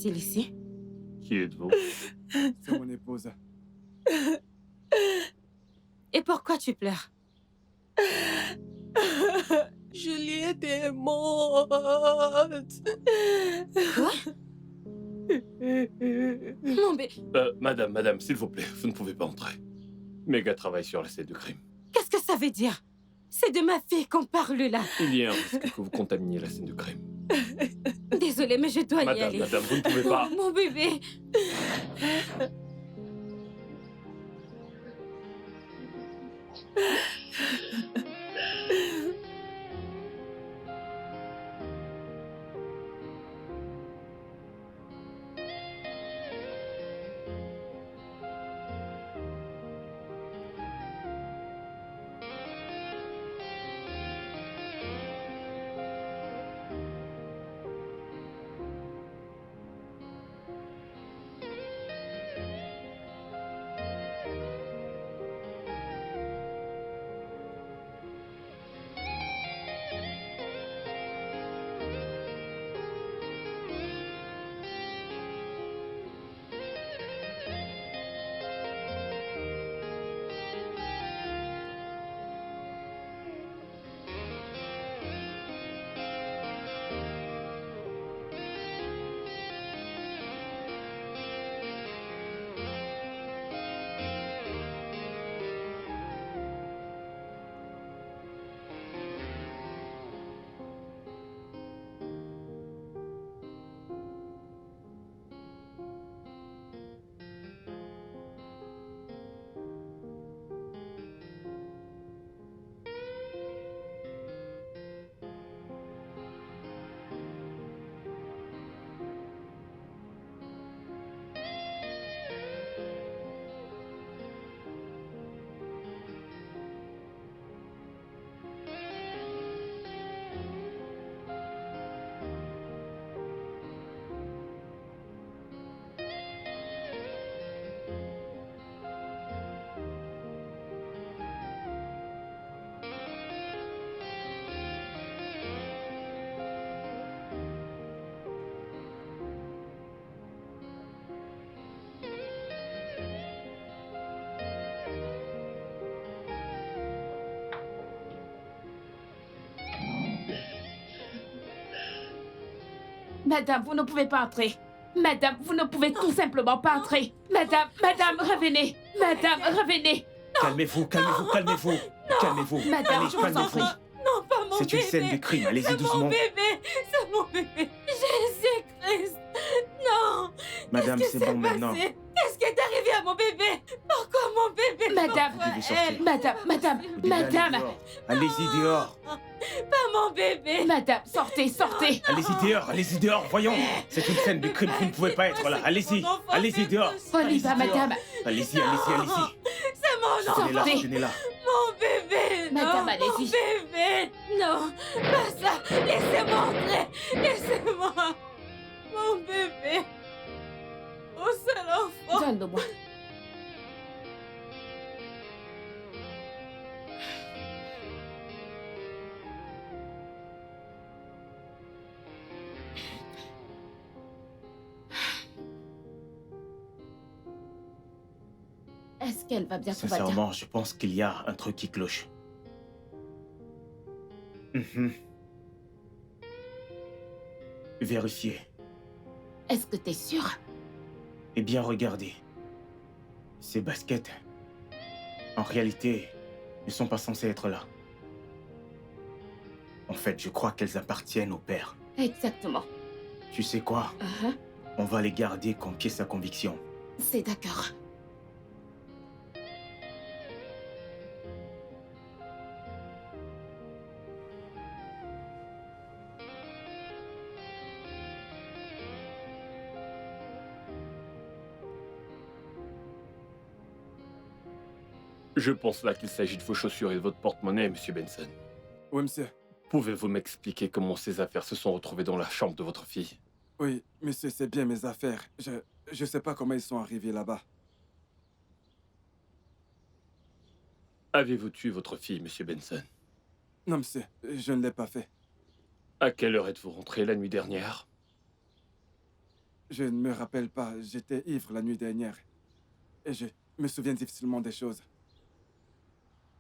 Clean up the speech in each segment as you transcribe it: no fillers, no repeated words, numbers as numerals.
fait-il ici? Qui êtes-vous? C'est mon épouse. Et pourquoi tu pleures? Juliette est morte. Quoi? Mon bébé, Madame, s'il vous plaît, vous ne pouvez pas entrer. Mes gars travaillent sur la scène de crime. qu'est-ce que ça veut dire? C'est de ma fille qu'on parle là. Il y a un risque que vous contaminiez la scène de crime. Désolée, mais je dois y aller. Madame, vous ne pouvez pas... Mon bébé. Madame, vous ne pouvez pas entrer. Madame, vous ne pouvez tout simplement pas entrer. Madame, revenez. Madame, revenez. Calmez-vous. Calmez-vous. Madame, Allez, je vous en calmez-vous. prie. Non, pas mon C'est bébé. une scène de crime, allez-y C'est doucement. mon bébé. C'est mon bébé. Jésus-Christ. Non. Madame, Qu'est-ce c'est qui s'est bon maintenant. passé? Qu'est-ce qui est arrivé à mon bébé? Pourquoi mon bébé? Madame, Pourquoi Vous devez sortir. elle? Madame, Vous devez aller madame, dehors. Allez-y dehors. Pas mon bébé. madame, sortez. Allez-y dehors, voyons. C'est une scène de crime, vous ne pouvez pas être là. Allez-y, allez-y dehors. On y va, madame. Allez-y. C'est mon enfant. Sortez. Tenez-la. Mon bébé. Madame, non, allez-y. Mon bébé. Non, pas ça. Laissez-moi entrer. Laissez-moi. Mon bébé. Mon seul enfant. Donne-le-moi. Est-ce qu'elle va bien, tout va bien? Sincèrement, je pense qu'il y a un truc qui cloche. Vérifiez. Est-ce que t'es sûre? Et bien regardez. Ces baskets, en réalité, ne sont pas censées être là. En fait, je crois qu'elles appartiennent au père. Exactement. Tu sais quoi? Uh-huh. On va les garder comme pièce à conviction. C'est d'accord. Je pense là qu'il s'agit de vos chaussures et de votre porte-monnaie, Monsieur Benson. Oui, monsieur. Pouvez-vous m'expliquer comment ces affaires se sont retrouvées dans la chambre de votre fille? Oui, monsieur, c'est bien mes affaires. Je sais pas comment ils sont arrivés là-bas. Avez-vous tué votre fille, Monsieur Benson? Non, monsieur, je ne l'ai pas fait. À quelle heure êtes-vous rentré la nuit dernière? Je ne me rappelle pas, j'étais ivre la nuit dernière. Et je me souviens difficilement des choses.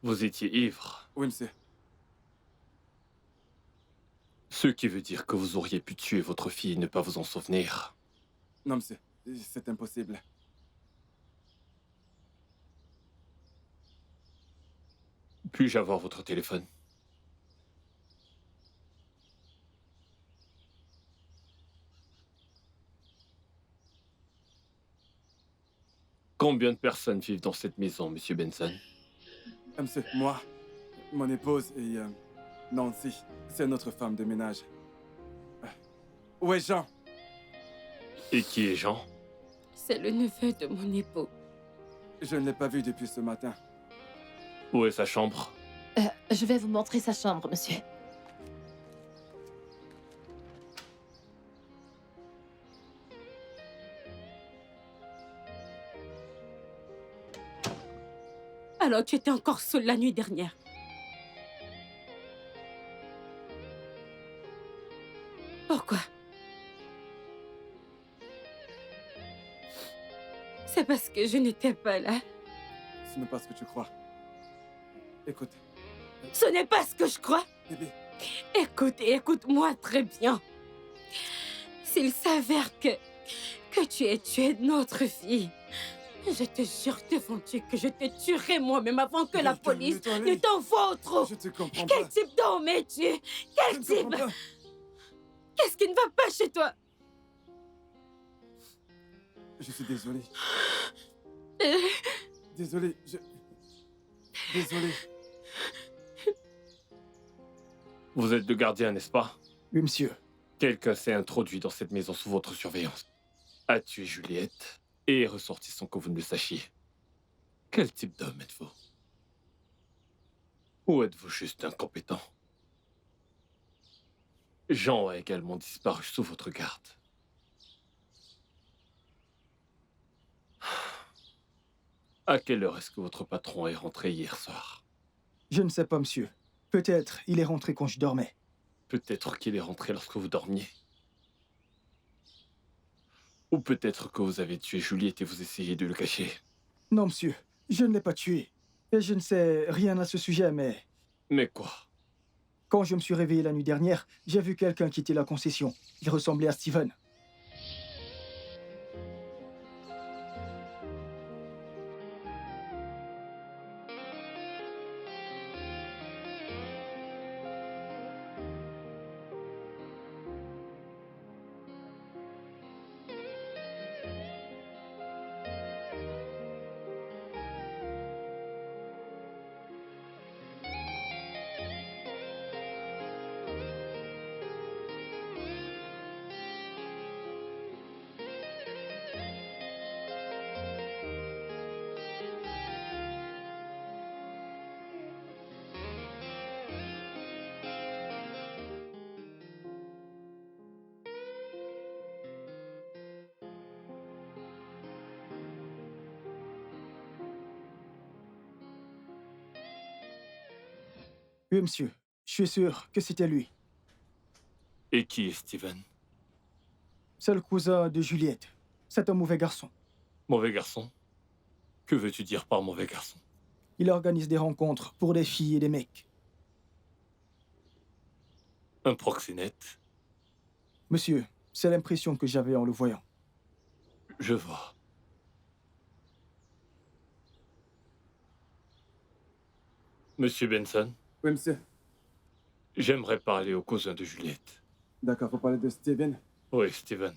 Vous étiez ivre. Oui, monsieur. Ce qui veut dire que vous auriez pu tuer votre fille et ne pas vous en souvenir. Non, monsieur. C'est impossible. Puis-je avoir votre téléphone? Combien de personnes vivent dans cette maison, Monsieur Benson? Monsieur, moi, mon épouse et Nancy, c'est notre femme de ménage. Où est Jean? Et qui est Jean? C'est le neveu de mon époux. Je ne l'ai pas vu depuis ce matin. Où est sa chambre? Je vais vous montrer sa chambre, monsieur. Alors tu étais encore seule la nuit dernière. Pourquoi? C'est parce que je n'étais pas là. Ce n'est pas ce que tu crois. Écoute, Ce n'est pas ce que je crois. bébé, Écoute et écoute-moi très bien. S'il s'avère que tu es tué notre fille, je te jure devant Dieu que je te tuerai moi-même avant que la police calme-toi, ne t'envoie trop. je te comprends Quel pas. type d'homme es-tu? Je Quel ne type? comprends pas. Qu'est-ce qui ne va pas chez toi? Je suis désolé. Euh, Désolé, Désolé. Vous êtes le gardien, n'est-ce pas? Oui, monsieur. Quelqu'un s'est introduit dans cette maison sous votre surveillance, a tué Juliette et est ressorti sans que vous ne le sachiez. Quel type d'homme êtes-vous? Ou êtes-vous juste incompétent? Jean a également disparu sous votre garde. À quelle heure est-ce que votre patron est rentré hier soir? Je ne sais pas, monsieur. Peut-être il est rentré quand je dormais. Peut-être qu'il est rentré lorsque vous dormiez. Ou peut-être que vous avez tué Juliette et vous essayez de le cacher. Non, monsieur, je ne l'ai pas tué. Et je ne sais rien à ce sujet, mais Mais quoi? quand je me suis réveillé la nuit dernière, j'ai vu quelqu'un quitter la concession. Il ressemblait à Steven. Oui, monsieur. Je suis sûr que c'était lui. Et qui est Steven? C'est le cousin de Juliette. C'est un mauvais garçon. Mauvais garçon? Que veux-tu dire par mauvais garçon? Il organise des rencontres pour des filles et des mecs. Un proxénète? Monsieur, c'est l'impression que j'avais en le voyant. Je vois. Monsieur Benson, Oui, monsieur. j'aimerais parler au cousin de Juliette. D'accord, faut parler de Steven. Oui, Steven.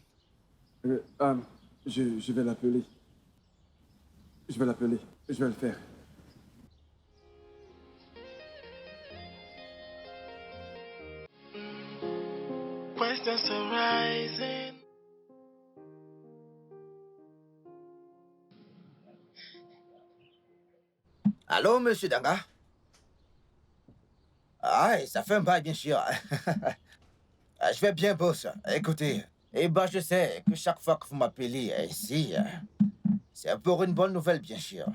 Je vais l'appeler. Je vais l'appeler. Je vais le faire. Questions arising. Allô, monsieur Danga? Ah, ça fait un bail, bien sûr. Ah, je vais bien, boss. Écoutez, je sais que chaque fois que vous m'appelez ici, c'est pour une bonne nouvelle, bien sûr.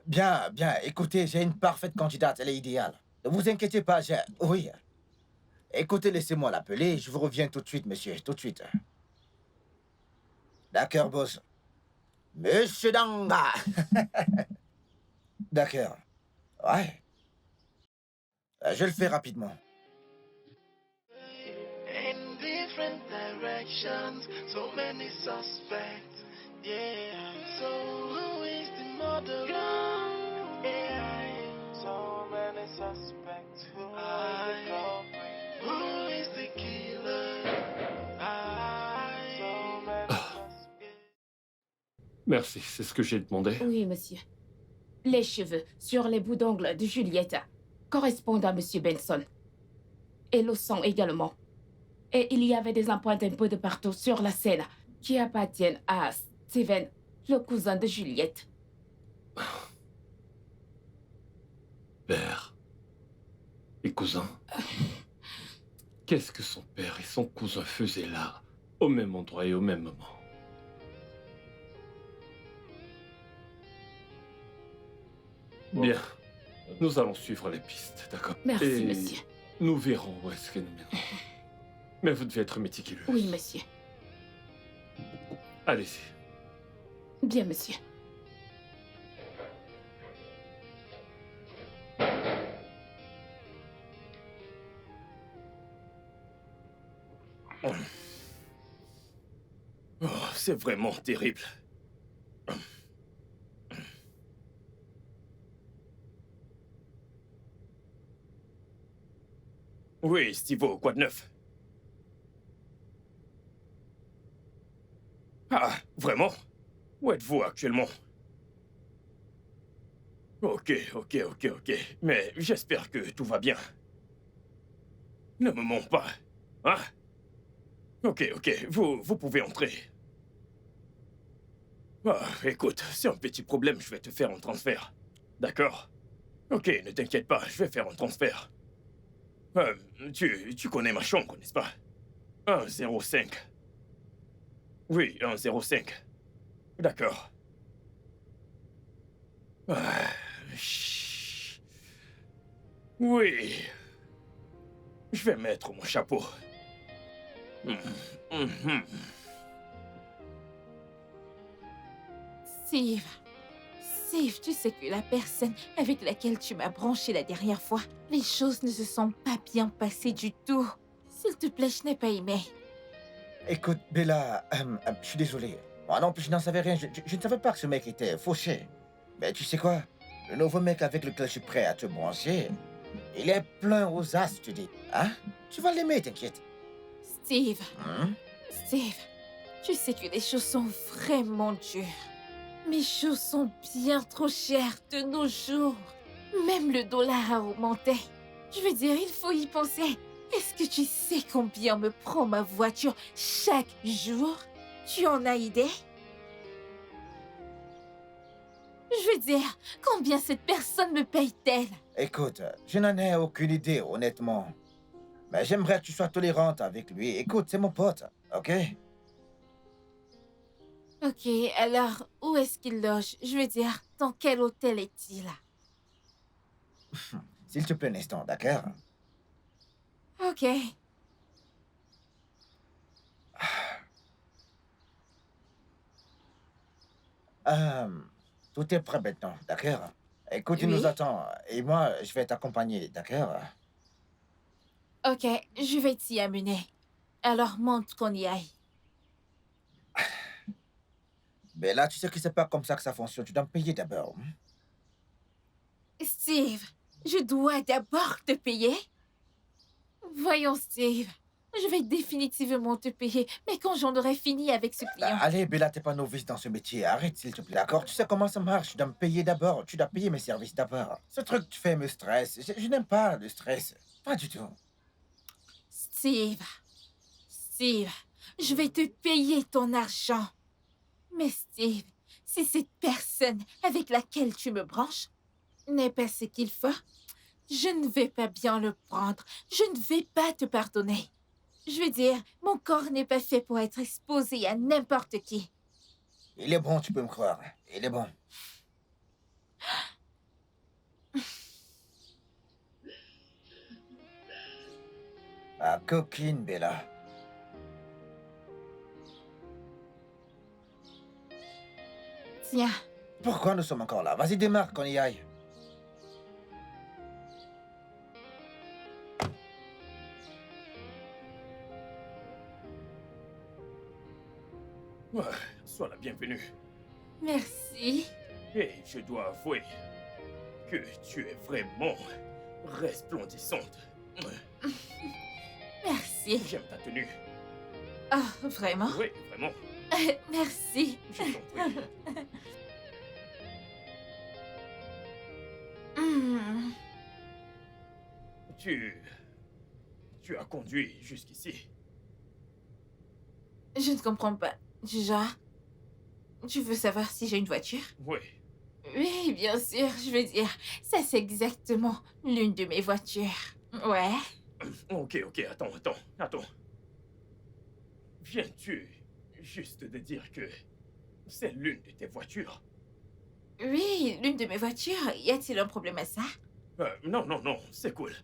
Bien, écoutez, j'ai une parfaite candidate, elle est idéale. Ne vous inquiétez pas, Oui. Écoutez, laissez-moi l'appeler. Je vous reviens tout de suite, monsieur. Tout de suite. D'accord, boss. Monsieur Danga. D'accord. Ouais. Je le fais rapidement. In different directions, so many suspects. Yeah. So who is the murderer? Yeah. So many suspects. Who is the culprit? Who is the killer? So many suspects. Merci, c'est ce que j'ai demandé. Oui, monsieur. Les cheveux sur les bouts d'ongles de Juliette correspondent à monsieur Benson. Et le sang également. Et il y avait des empreintes un peu de partout sur la scène qui appartiennent à Steven, le cousin de Juliette. Père et cousin. Qu'est-ce que son père et son cousin faisaient là, au même endroit et au même moment? Bien. Nous allons suivre les pistes, d'accord? Merci, Et monsieur. nous verrons où est-ce que nous mèneront. Mais vous devez être méticuleux. Oui, monsieur. Allez-y. Bien, monsieur. Oh, c'est vraiment terrible. Oui, Stivo, quoi de neuf? Ah, vraiment? Où êtes-vous actuellement? Ok. Mais j'espère que tout va bien. Ne me mens pas. Hein? Ok. Vous pouvez entrer. Ah, écoute, c'est un petit problème, je vais te faire un transfert. D'accord? Ok, ne t'inquiète pas, je vais faire un transfert. Tu connais ma chambre, n'est-ce pas? 105. Oui, 105. D'accord. Chut. Oui. Je vais mettre mon chapeau. Steve, tu sais que la personne avec laquelle tu m'as branché la dernière fois, les choses ne se sont pas bien passées du tout. S'il te plaît, je n'ai pas aimé. Écoute, Bella, je suis désolé. Moi non plus, je n'en savais rien. Je ne savais pas que ce mec était fauché. Mais tu sais quoi? Le nouveau mec avec lequel je suis prêt à te brancher, il est plein aux as, tu dis. Hein? Tu vas l'aimer, t'inquiète. Steve, tu sais que les choses sont vraiment dures. Mes choses sont bien trop chères de nos jours. Même le dollar a augmenté. Je veux dire, il faut y penser. Est-ce que tu sais combien me prend ma voiture chaque jour? Tu en as idée? Je veux dire, combien cette personne me paye-t-elle? Écoute, je n'en ai aucune idée, honnêtement. Mais j'aimerais que tu sois tolérante avec lui. Écoute, c'est mon pote, ok? Ok, alors, où est-ce qu'il loge? Je veux dire, dans quel hôtel est-il? S'il te plaît, un instant, d'accord? Ok. Tout est prêt maintenant, d'accord? Écoute, il Oui. nous attend. Et moi, je vais t'accompagner, d'accord? Ok, je vais t'y amener. Alors montre qu'on y aille. Mais là, tu sais que c'est pas comme ça que ça fonctionne. Tu dois me payer d'abord. Steve, je dois d'abord te payer? Voyons, Steve. Je vais définitivement te payer, mais quand j'en aurai fini avec ce client. Allez, Bella, t'es pas novice dans ce métier. Arrête, s'il te plaît, d'accord? Tu sais comment ça marche. Tu dois me payer d'abord. Tu dois payer mes services d'abord. Ce truc que tu fais me stresse. Je n'aime pas le stress. Pas du tout. Steve, je vais te payer ton argent. Mais Steve, si cette personne avec laquelle tu me branches n'est pas ce qu'il faut, je ne vais pas bien le prendre. Je ne vais pas te pardonner. Je veux dire, mon corps n'est pas fait pour être exposé à n'importe qui. Il est bon, tu peux me croire. Il est bon. Ah, coquine, Bella. Tiens, Pourquoi nous sommes encore là? Vas-y, démarre qu'on y aille. Ouais, sois la bienvenue. merci. Et je dois avouer que tu es vraiment resplendissante. Merci. J'aime ta tenue. Ah, vraiment? Oui, vraiment. Merci. Je t'en prie. Hmm. Tu as conduit jusqu'ici. Je ne comprends pas. Genre, tu veux savoir si j'ai une voiture? Oui. Oui, bien sûr. Je veux dire, ça c'est exactement l'une de mes voitures. Ouais. Ok, attends. Viens-tu juste de dire que c'est l'une de tes voitures? Oui, l'une de mes voitures. Y a-t-il un problème à ça? Non, c'est cool.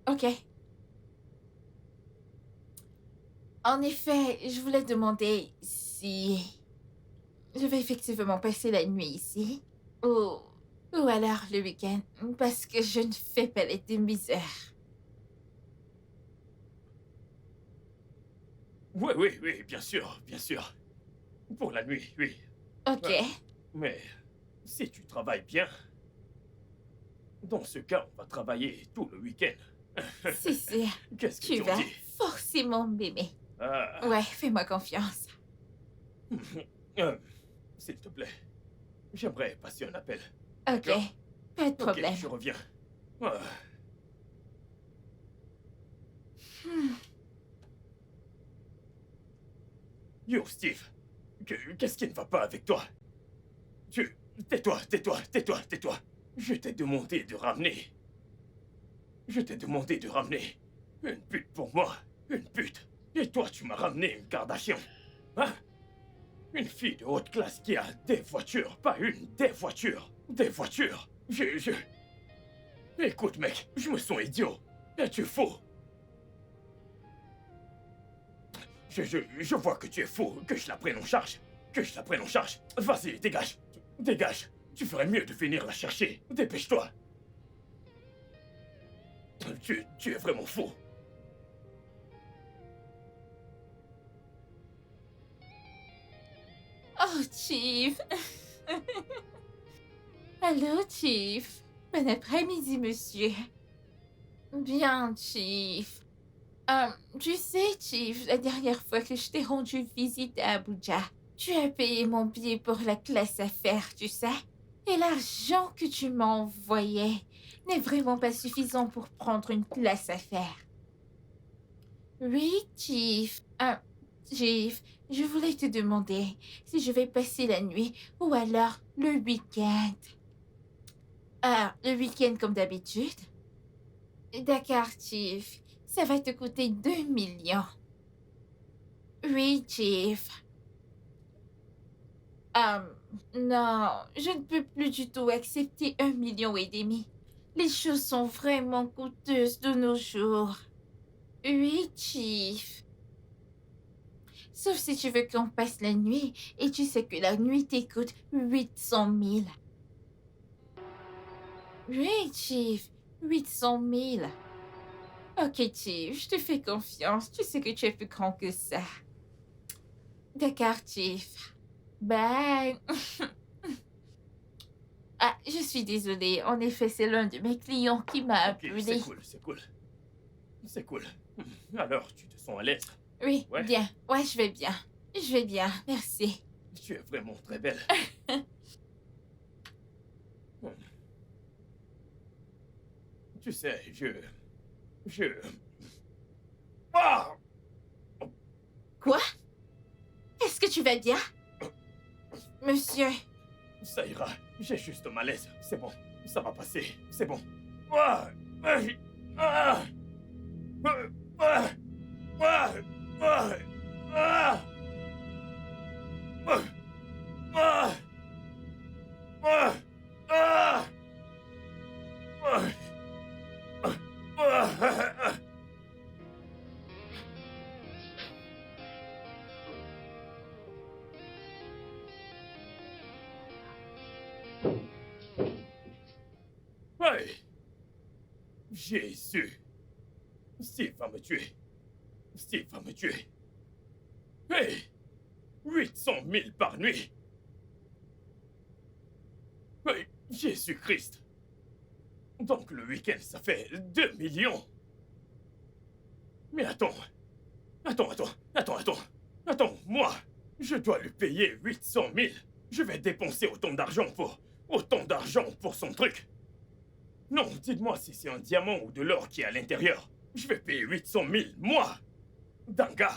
Ok. En effet, je voulais demander si je vais effectivement passer la nuit ici ou alors le week-end, parce que je ne fais pas les demi-heures. Oui, bien sûr. Pour la nuit, oui. Ok. Mais si tu travailles bien, dans ce cas, on va travailler tout le week-end. Si, si. Qu'est-ce que Tu tu en vas dis? forcément m'aimer. Ah, Ouais, fais-moi confiance. s'il te plaît, j'aimerais passer un appel. Ok. D'accord. Pas de problème. Ok, je reviens. Ah. Yo, Steve, qu'est-ce qui ne va pas avec toi? Tais-toi. Je t'ai demandé de ramener. Une pute pour moi. Une pute. Et toi, tu m'as ramené une Kardashian. Hein? Une fille de haute classe qui a des voitures. Pas une, des voitures. Des voitures. Écoute, mec, je me sens idiot. Es-tu fou? Je vois que tu es fou, que je la prenne en charge. Vas-y, dégage. Tu ferais mieux de venir la chercher. Dépêche-toi. Tu es vraiment fou. Oh, Chief. Allô, Chief. Bon après-midi, monsieur. Bien, Chief. Tu sais, Chief, la dernière fois que je t'ai rendu visite à Abuja, tu as payé mon billet pour la classe affaires, tu sais? Et l'argent que tu m'as envoyé n'est vraiment pas suffisant pour prendre une classe affaires. Oui, Chief. Chief, je voulais te demander si je vais passer la nuit ou alors le week-end. Le week-end comme d'habitude? D'accord, Chief. Ça va te coûter 2 millions. Oui, Chief. Non, je ne peux plus du tout accepter 1,5 million. Les choses sont vraiment coûteuses de nos jours. Oui, Chief. Sauf si tu veux qu'on passe la nuit et tu sais que la nuit coûte 800 000. Oui, Chief, 800 000. Ok, Chief, je te fais confiance. Tu sais que tu es plus grand que ça. D'accord, Chief. Bye. Je suis désolée. En effet, c'est l'un de mes clients qui m'a Ok, appelé. c'est cool. Alors, tu te sens à l'aise? Oui, Ouais. bien. Ouais, je vais bien. Merci. Tu es vraiment très belle. Tu sais, Ah! Quoi? Est-ce que tu vas bien? Monsieur, Ça ira, j'ai juste un malaise. C'est bon, ça va passer. C'est bon. Jésus! Steve va me tuer. Steve va me tuer. Hey! 800 000 par nuit! Hey, Jésus-Christ! Donc le week-end, ça fait 2 millions! Mais attends, moi, je dois lui payer 800 000. Je vais dépenser autant d'argent pour son truc. Non, dites-moi si c'est un diamant ou de l'or qui est à l'intérieur. Je vais payer 800 000, moi, Danga.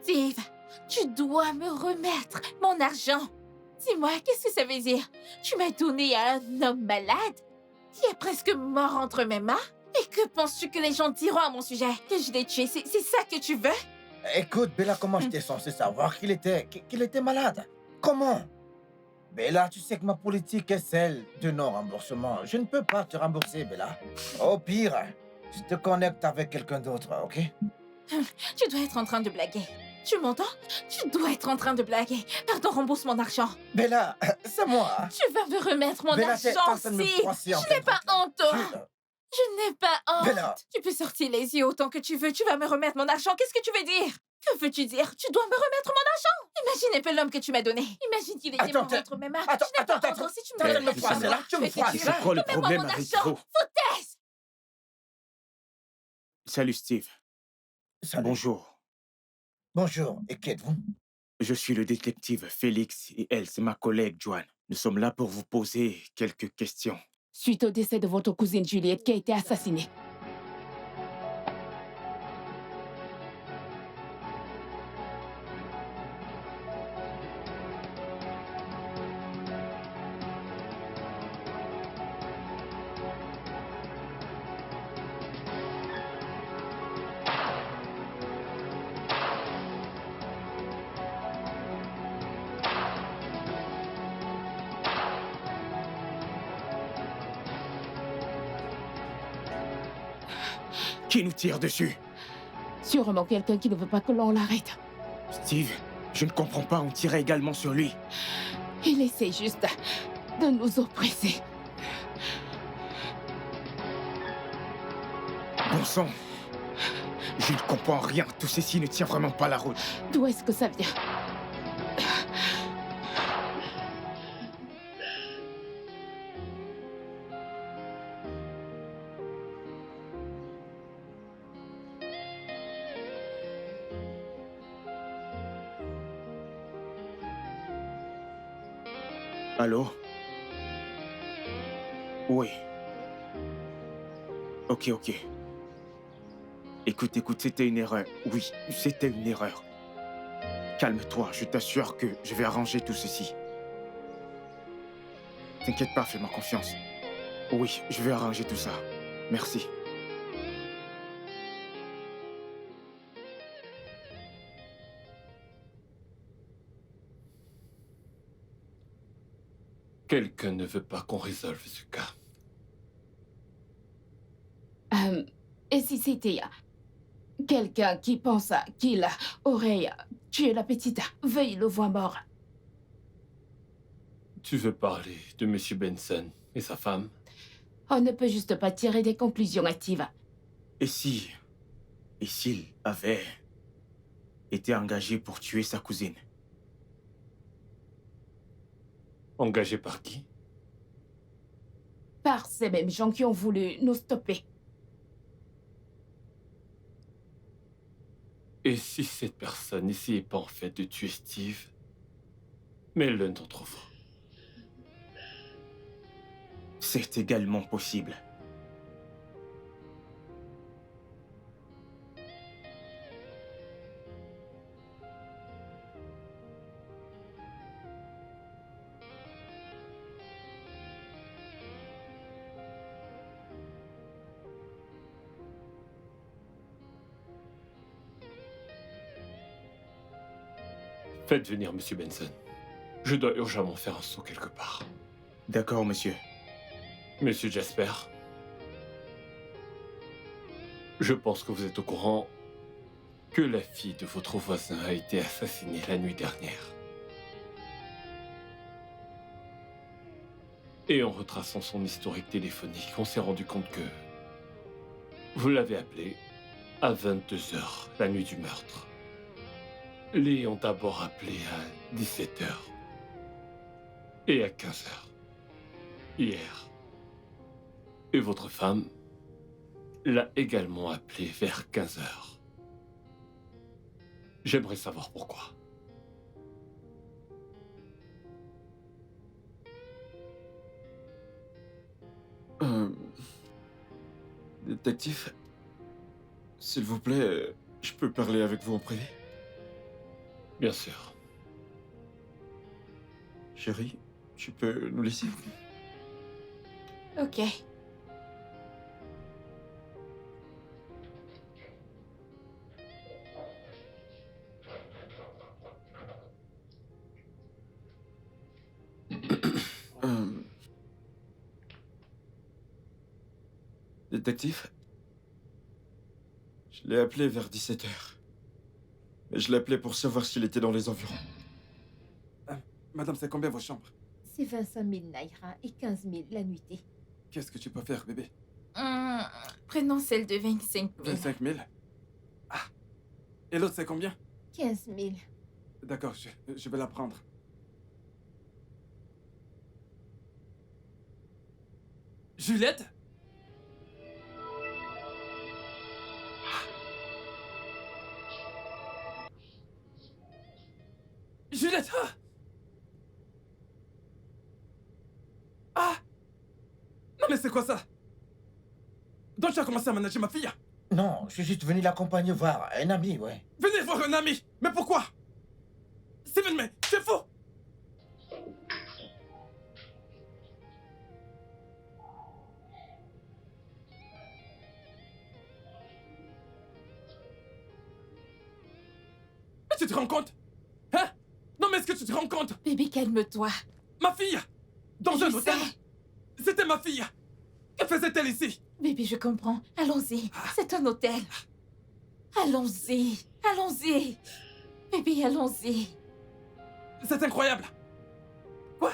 Steve, tu dois me remettre mon argent. Dis-moi, qu'est-ce que ça veut dire? Tu m'as donné à un homme malade qui est presque mort entre mes mains? Et que penses-tu que les gens diront à mon sujet? Que je l'ai tué, c'est ça que tu veux? Écoute, Bella, comment j'étais censé savoir qu'il était malade? Comment? Bella, tu sais que ma politique est celle de non-remboursement. Je ne peux pas te rembourser, Bella. Au pire, je te connecte avec quelqu'un d'autre, ok? Tu dois être en train de blaguer. Tu m'entends? Tu dois être en train de blaguer. Pardon, rembourse mon argent. Bella, c'est moi. Tu vas me remettre mon Bella, t'es argent, en train de me Steve. froisser en Je plein n'ai pas truc, là. honte. Je n'ai pas honte. Bella. Tu peux sortir les yeux autant que tu veux. Tu vas me remettre mon argent. Qu'est-ce que tu veux dire? Que veux-tu dire? Tu dois me remettre mon argent. Imagine un peu l'homme que tu m'as donné. Imagine qu'il était Attends, mort entre mes mains. attends, Je n'ai pas attends, honte. Si tu t'es en train de me me froisser, là. Tu me froisses, là. C'est quoi le Remets-moi problème mon avec argent. vous? Foutaise. Salut Steve. Salut. Bonjour. Bonjour, et qui êtes-vous? Je suis le détective Félix et elle, c'est ma collègue Joanne. Nous sommes là pour vous poser quelques questions. Suite au décès de votre cousine Juliette qui a été assassinée. Qui nous tire dessus? Sûrement quelqu'un qui ne veut pas que l'on l'arrête. Steve, je ne comprends pas, on tirait également sur lui. Il essaie juste de nous oppresser. Bon sang. Je ne comprends rien, tout ceci ne tient vraiment pas la route. D'où est-ce que ça vient? Allô? Oui. Ok. Écoute, c'était une erreur. Oui, c'était une erreur. Calme-toi, je t'assure que je vais arranger tout ceci. T'inquiète pas, fais-moi confiance. Oui, je vais arranger tout ça. Merci. Quelqu'un ne veut pas qu'on résolve ce cas. Et si c'était quelqu'un qui pense qu'il aurait tué la petite, veuille le voir mort. Tu veux parler de M. Benson et sa femme? On ne peut juste pas tirer des conclusions hâtives. Et s'il avait été engagé pour tuer sa cousine? Engagé par qui? Par ces mêmes gens qui ont voulu nous stopper. Et si cette personne n'essayait pas en fait de tuer Steve, mais l'un d'entre vous? C'est également possible. Faites venir M. Benson. Je dois urgemment faire un saut quelque part. D'accord, monsieur. Monsieur Jasper, je pense que vous êtes au courant que la fille de votre voisin a été assassinée la nuit dernière. Et en retraçant son historique téléphonique, on s'est rendu compte que vous l'avez appelé à 22 heures, la nuit du meurtre. Les ont d'abord appelé à 17 heures et à 15 heures, hier. Et votre femme l'a également appelé vers 15 heures. J'aimerais savoir pourquoi. Détective, s'il vous plaît, je peux parler avec vous en privé? Bien sûr. Chérie, tu peux nous laisser? Ok. Détective, je l'ai appelé vers 17 heures. Mais je l'ai appelé pour savoir s'il était dans les environs. Madame, c'est combien vos chambres? C'est 25 000 naira et 15 000 la nuitée. Qu'est-ce que tu peux faire, bébé? Prenons celle de 25 000. 25 000? Ah. Et l'autre, c'est combien? 15 000. D'accord, je vais la prendre. Juliette? Juliette! Ah! Ah! Non mais c'est quoi ça? Donc tu as commencé à manager ma fille? Non, je suis juste venu l'accompagner voir un ami, ouais. Venez voir un ami! Mais pourquoi? Steven, mais c'est faux! Mais tu te rends compte? Hein? Non mais est-ce que tu te rends compte? Bébé, calme-toi. Ma fille! Dans un Je hôtel? sais. C'était ma fille! Que faisait-elle ici? Bébé, je comprends. Allons-y. C'est un hôtel. Allons-y. Allons-y. Bébé, allons-y. C'est incroyable! Quoi?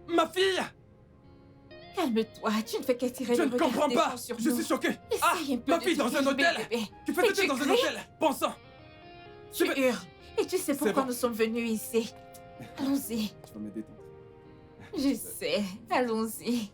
Ma fille! Calme-toi. Tu ne fais qu'attirer Je le ne regard comprends des pas! gens sur Je nous. suis choqué! Essaye Ah! un peu Ma de fille te dans un calmer, hôtel! bébé. Que Et faisait-elle tu dans un cries? hôtel? Bon sang! Tu hurles. Et tu sais pourquoi bon. nous sommes venus ici. Allons-y. Je vais me détendre. Je sais. Allons-y.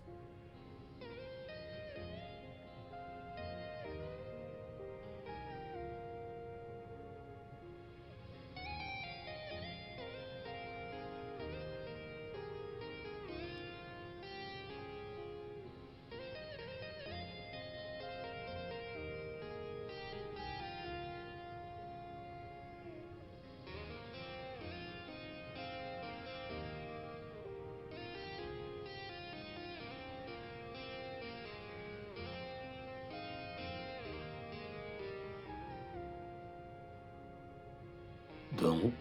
Donc,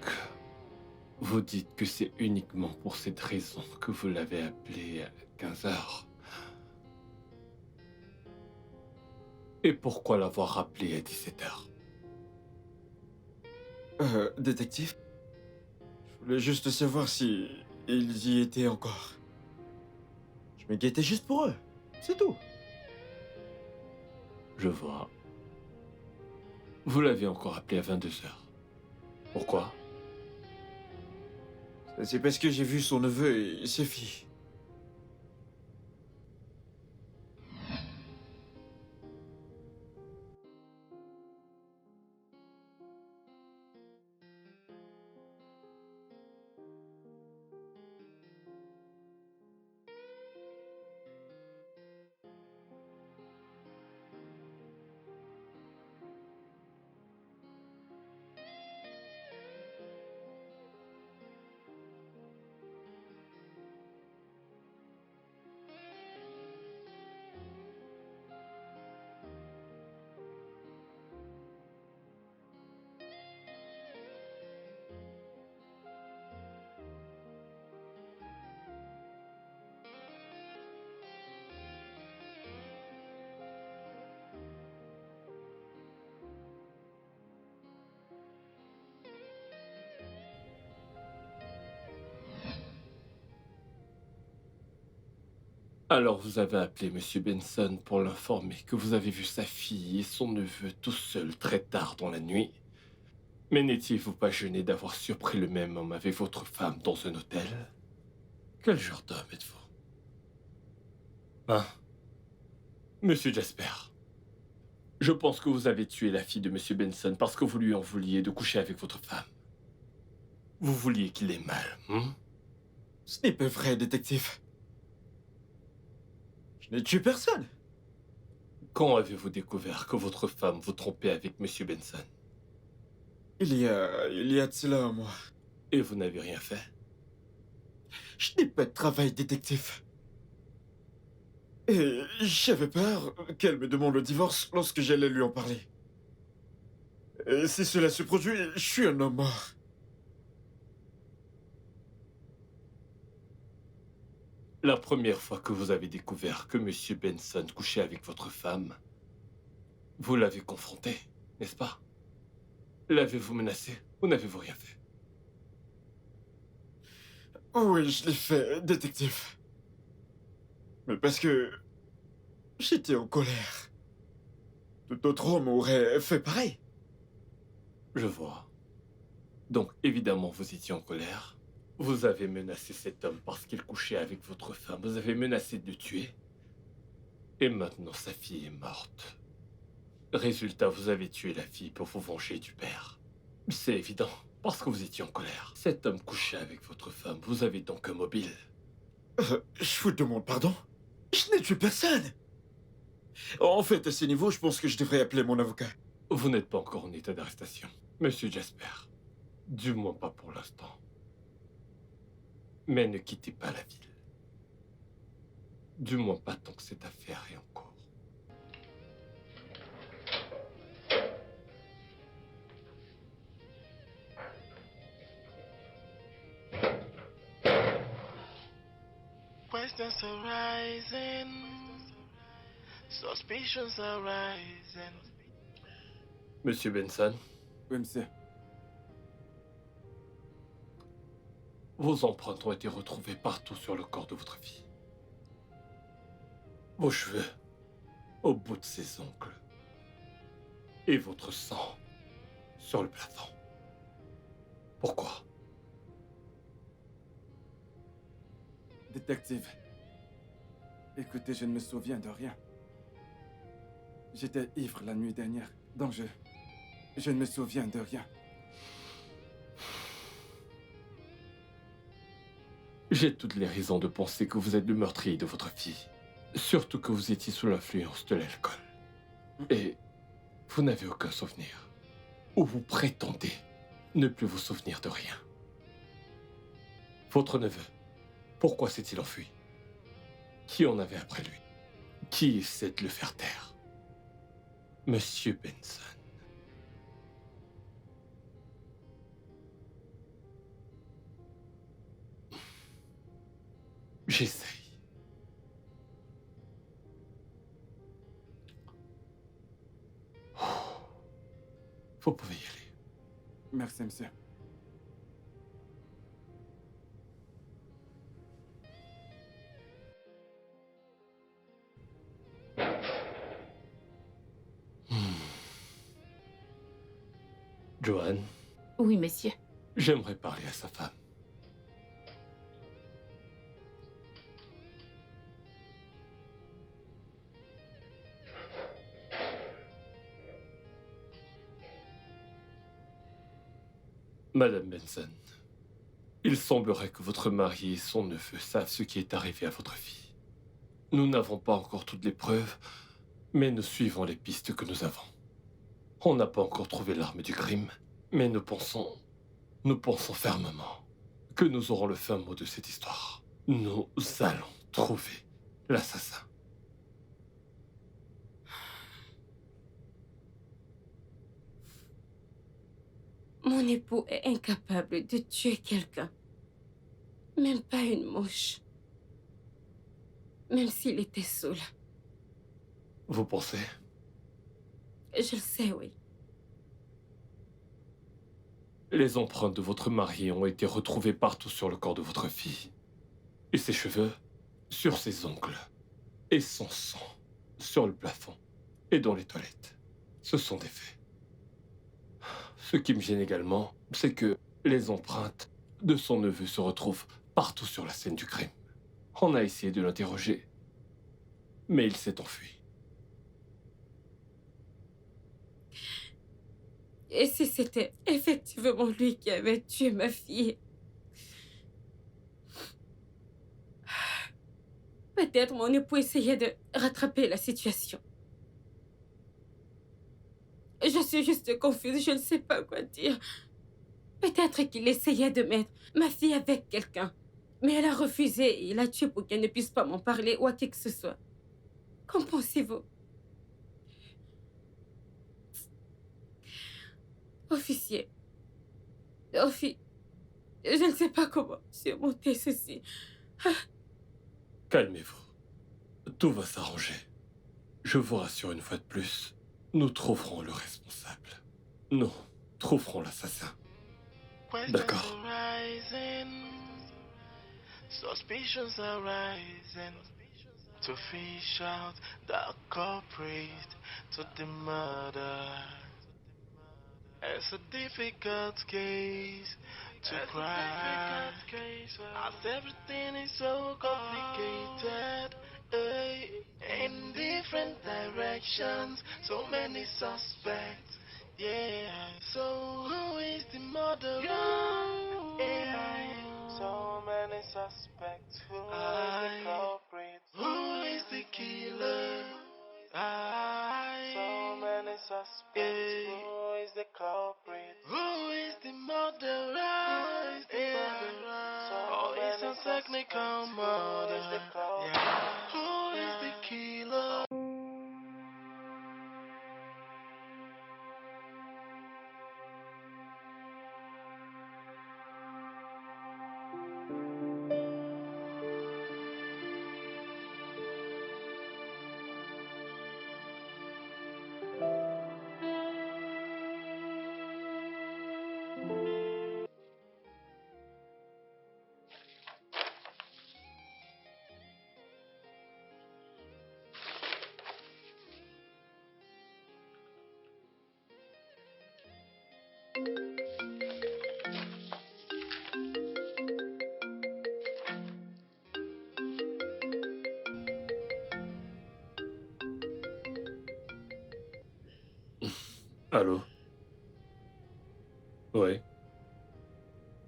vous dites que c'est uniquement pour cette raison que vous l'avez appelé à 15 heures. Et pourquoi l'avoir rappelé à 17 heures? Détective, je voulais juste savoir si ils y étaient encore. Je m'inquiétais juste pour eux, c'est tout. Je vois. Vous l'avez encore appelé à 22 heures. Pourquoi? C'est parce que j'ai vu son neveu et ses filles. Alors vous avez appelé Monsieur Benson pour l'informer que vous avez vu sa fille et son neveu tout seuls très tard dans la nuit. Mais n'étiez-vous pas gêné d'avoir surpris le même homme avec votre femme dans un hôtel? Quel genre d'homme êtes-vous? Hein? Monsieur Jasper, je pense que vous avez tué la fille de Monsieur Benson parce que vous lui en vouliez de coucher avec votre femme. Vous vouliez qu'il ait mal, Ce n'est pas vrai, détective. Je n'ai tué personne. Quand avez-vous découvert que votre femme vous trompait avec Monsieur Benson? Il y a de cela un mois. Et vous n'avez rien fait? Je n'ai pas de travail, détective. Et j'avais peur qu'elle me demande le divorce lorsque j'allais lui en parler. Et si cela se produit, je suis un homme mort. La première fois que vous avez découvert que Monsieur Benson couchait avec votre femme, vous l'avez confronté, n'est-ce pas? L'avez-vous menacé ou n'avez-vous rien fait? Oui, je l'ai fait, détective. Mais parce que j'étais en colère. Tout autre homme aurait fait pareil. Je vois. Donc, évidemment, vous étiez en colère. Vous avez menacé cet homme parce qu'il couchait avec votre femme. Vous avez menacé de le tuer. Et maintenant, sa fille est morte. Résultat, vous avez tué la fille pour vous venger du père. C'est évident, parce que vous étiez en colère. Cet homme couchait avec votre femme. Vous avez donc un mobile. Je vous demande pardon? Je n'ai tué personne. En fait, à ce niveau, je pense que je devrais appeler mon avocat. Vous n'êtes pas encore en état d'arrestation, Monsieur Jasper. Du moins pas pour l'instant. Mais ne quittez pas la ville. Du moins pas tant que cette affaire est en cours. Questions are rising, suspicions are rising. Monsieur Benson, Oui, monsieur. vos empreintes ont été retrouvées partout sur le corps de votre fille. Vos cheveux, au bout de ses ongles. Et votre sang sur le plafond. Pourquoi? Détective. Écoutez, je ne me souviens de rien. J'étais ivre la nuit dernière, donc je ne me souviens de rien. J'ai toutes les raisons de penser que vous êtes le meurtrier de votre fille. Surtout que vous étiez sous l'influence de l'alcool. Et vous n'avez aucun souvenir. Ou vous prétendez ne plus vous souvenir de rien. Votre neveu, pourquoi s'est-il enfui? Qui en avait après lui? Qui essaie de le faire taire? Monsieur Benson. J'essaye. Vous pouvez y aller. Merci, monsieur. Joanne, Oui, monsieur. j'aimerais parler à sa femme. Madame Benson, il semblerait que votre mari et son neveu savent ce qui est arrivé à votre fille. Nous n'avons pas encore toutes les preuves, mais nous suivons les pistes que nous avons. On n'a pas encore trouvé l'arme du crime, mais nous pensons fermement que nous aurons le fin mot de cette histoire. Nous allons trouver l'assassin. Mon époux est incapable de tuer quelqu'un. Même pas une mouche. Même s'il était saoul. Vous pensez? Je le sais, oui. Les empreintes de votre mari ont été retrouvées partout sur le corps de votre fille. Et ses cheveux sur ses ongles. et son sang sur le plafond et dans les toilettes. Ce sont des faits. Ce qui me gêne également, c'est que les empreintes de son neveu se retrouvent partout sur la scène du crime. On a essayé de l'interroger, mais il s'est enfui. Et si c'était effectivement lui qui avait tué ma fille? Peut-être mon époux essayait de rattraper la situation. Je suis juste confuse, je ne sais pas quoi dire. Peut-être qu'il essayait de mettre ma fille avec quelqu'un. Mais elle a refusé et il a tué pour qu'elle ne puisse pas m'en parler ou à qui que ce soit. Qu'en pensez-vous? Officier. Je ne sais pas comment surmonter ceci. Calmez-vous. Tout va s'arranger. Je vous rassure une fois de plus, nous trouverons le responsable. Nous trouverons l'assassin. D'accord. Suspicions are rising to fish out the culprit to the murder. It's a difficult case to cry, as everything is so complicated. In different directions, so many suspects. Yeah, so who is the murderer? Yeah, so many suspects. Who is the culprit? Who is the killer? So many suspects. Who is the culprit? Who is the murderer? Who is the murderer? So it's a technical murder. Yeah. Who is the killer? Allô? Ouais.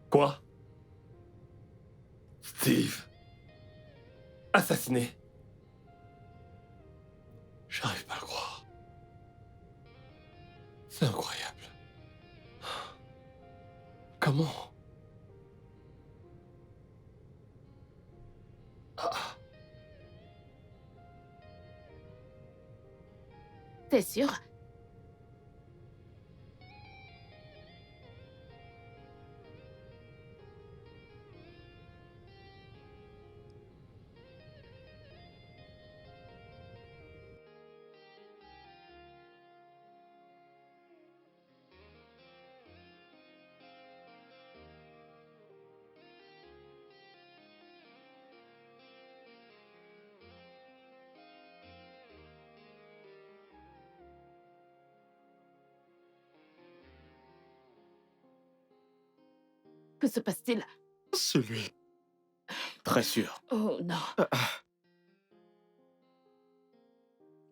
Quoi? Steve? Assassiné? J'arrive pas à le croire. C'est incroyable. Comment? Ah, T'es sûr? Que se passe-t-il? C'est lui. Très sûr. Oh non.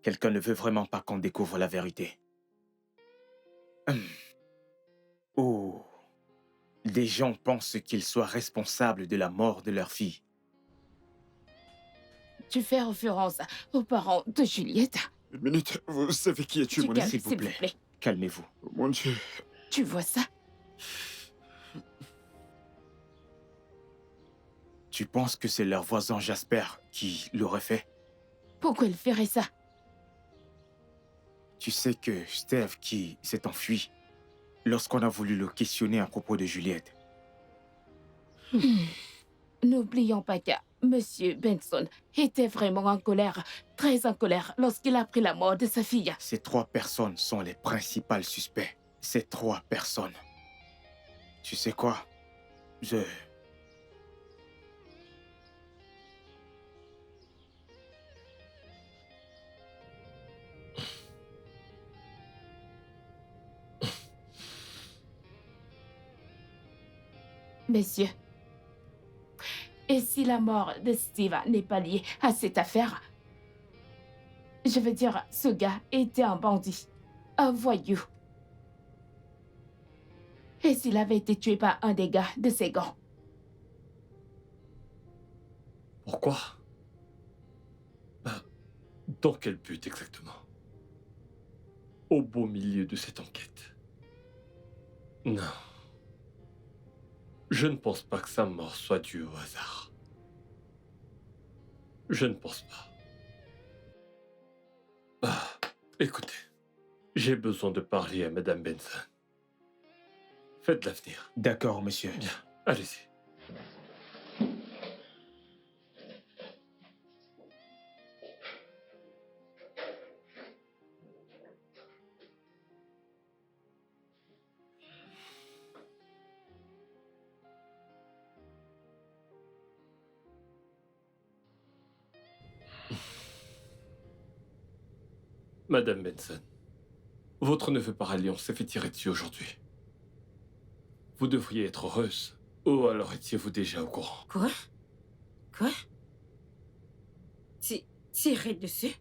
Quelqu'un ne veut vraiment pas qu'on découvre la vérité. Ou des gens pensent qu'ils soient responsables de la mort de leur fille. Tu fais référence aux parents de Juliette? Une minute, vous savez qui a tué Tu mon calmes, ami? S'il vous plaît, calmez-vous. Oh mon Dieu. Tu vois ça? Tu penses que c'est leur voisin Jasper qui l'aurait fait? Pourquoi il ferait ça? Tu sais que Steve qui s'est enfui lorsqu'on a voulu le questionner à propos de Juliette. N'oublions pas que Monsieur Benson était vraiment en colère, très en colère, lorsqu'il a appris la mort de sa fille. Ces 3 personnes sont les principales suspects. Ces 3 personnes. Tu sais quoi? Messieurs, et si la mort de Steve n'est pas liée à cette affaire? Je veux dire, ce gars était un bandit, un voyou. Et s'il avait été tué par un des gars de ses gangs? Pourquoi? Dans quel but exactement? Au beau milieu de cette enquête. Non. Je ne pense pas que sa mort soit due au hasard. Je ne pense pas. Écoutez, j'ai besoin de parler à Madame Benson. Faites-la venir. D'accord, monsieur. Bien, allez-y. Madame Benson, votre neveu par alliance s'est fait tirer dessus aujourd'hui. Vous devriez être heureuse. Ou alors étiez-vous déjà au courant? Quoi? Quoi? Tirer dessus?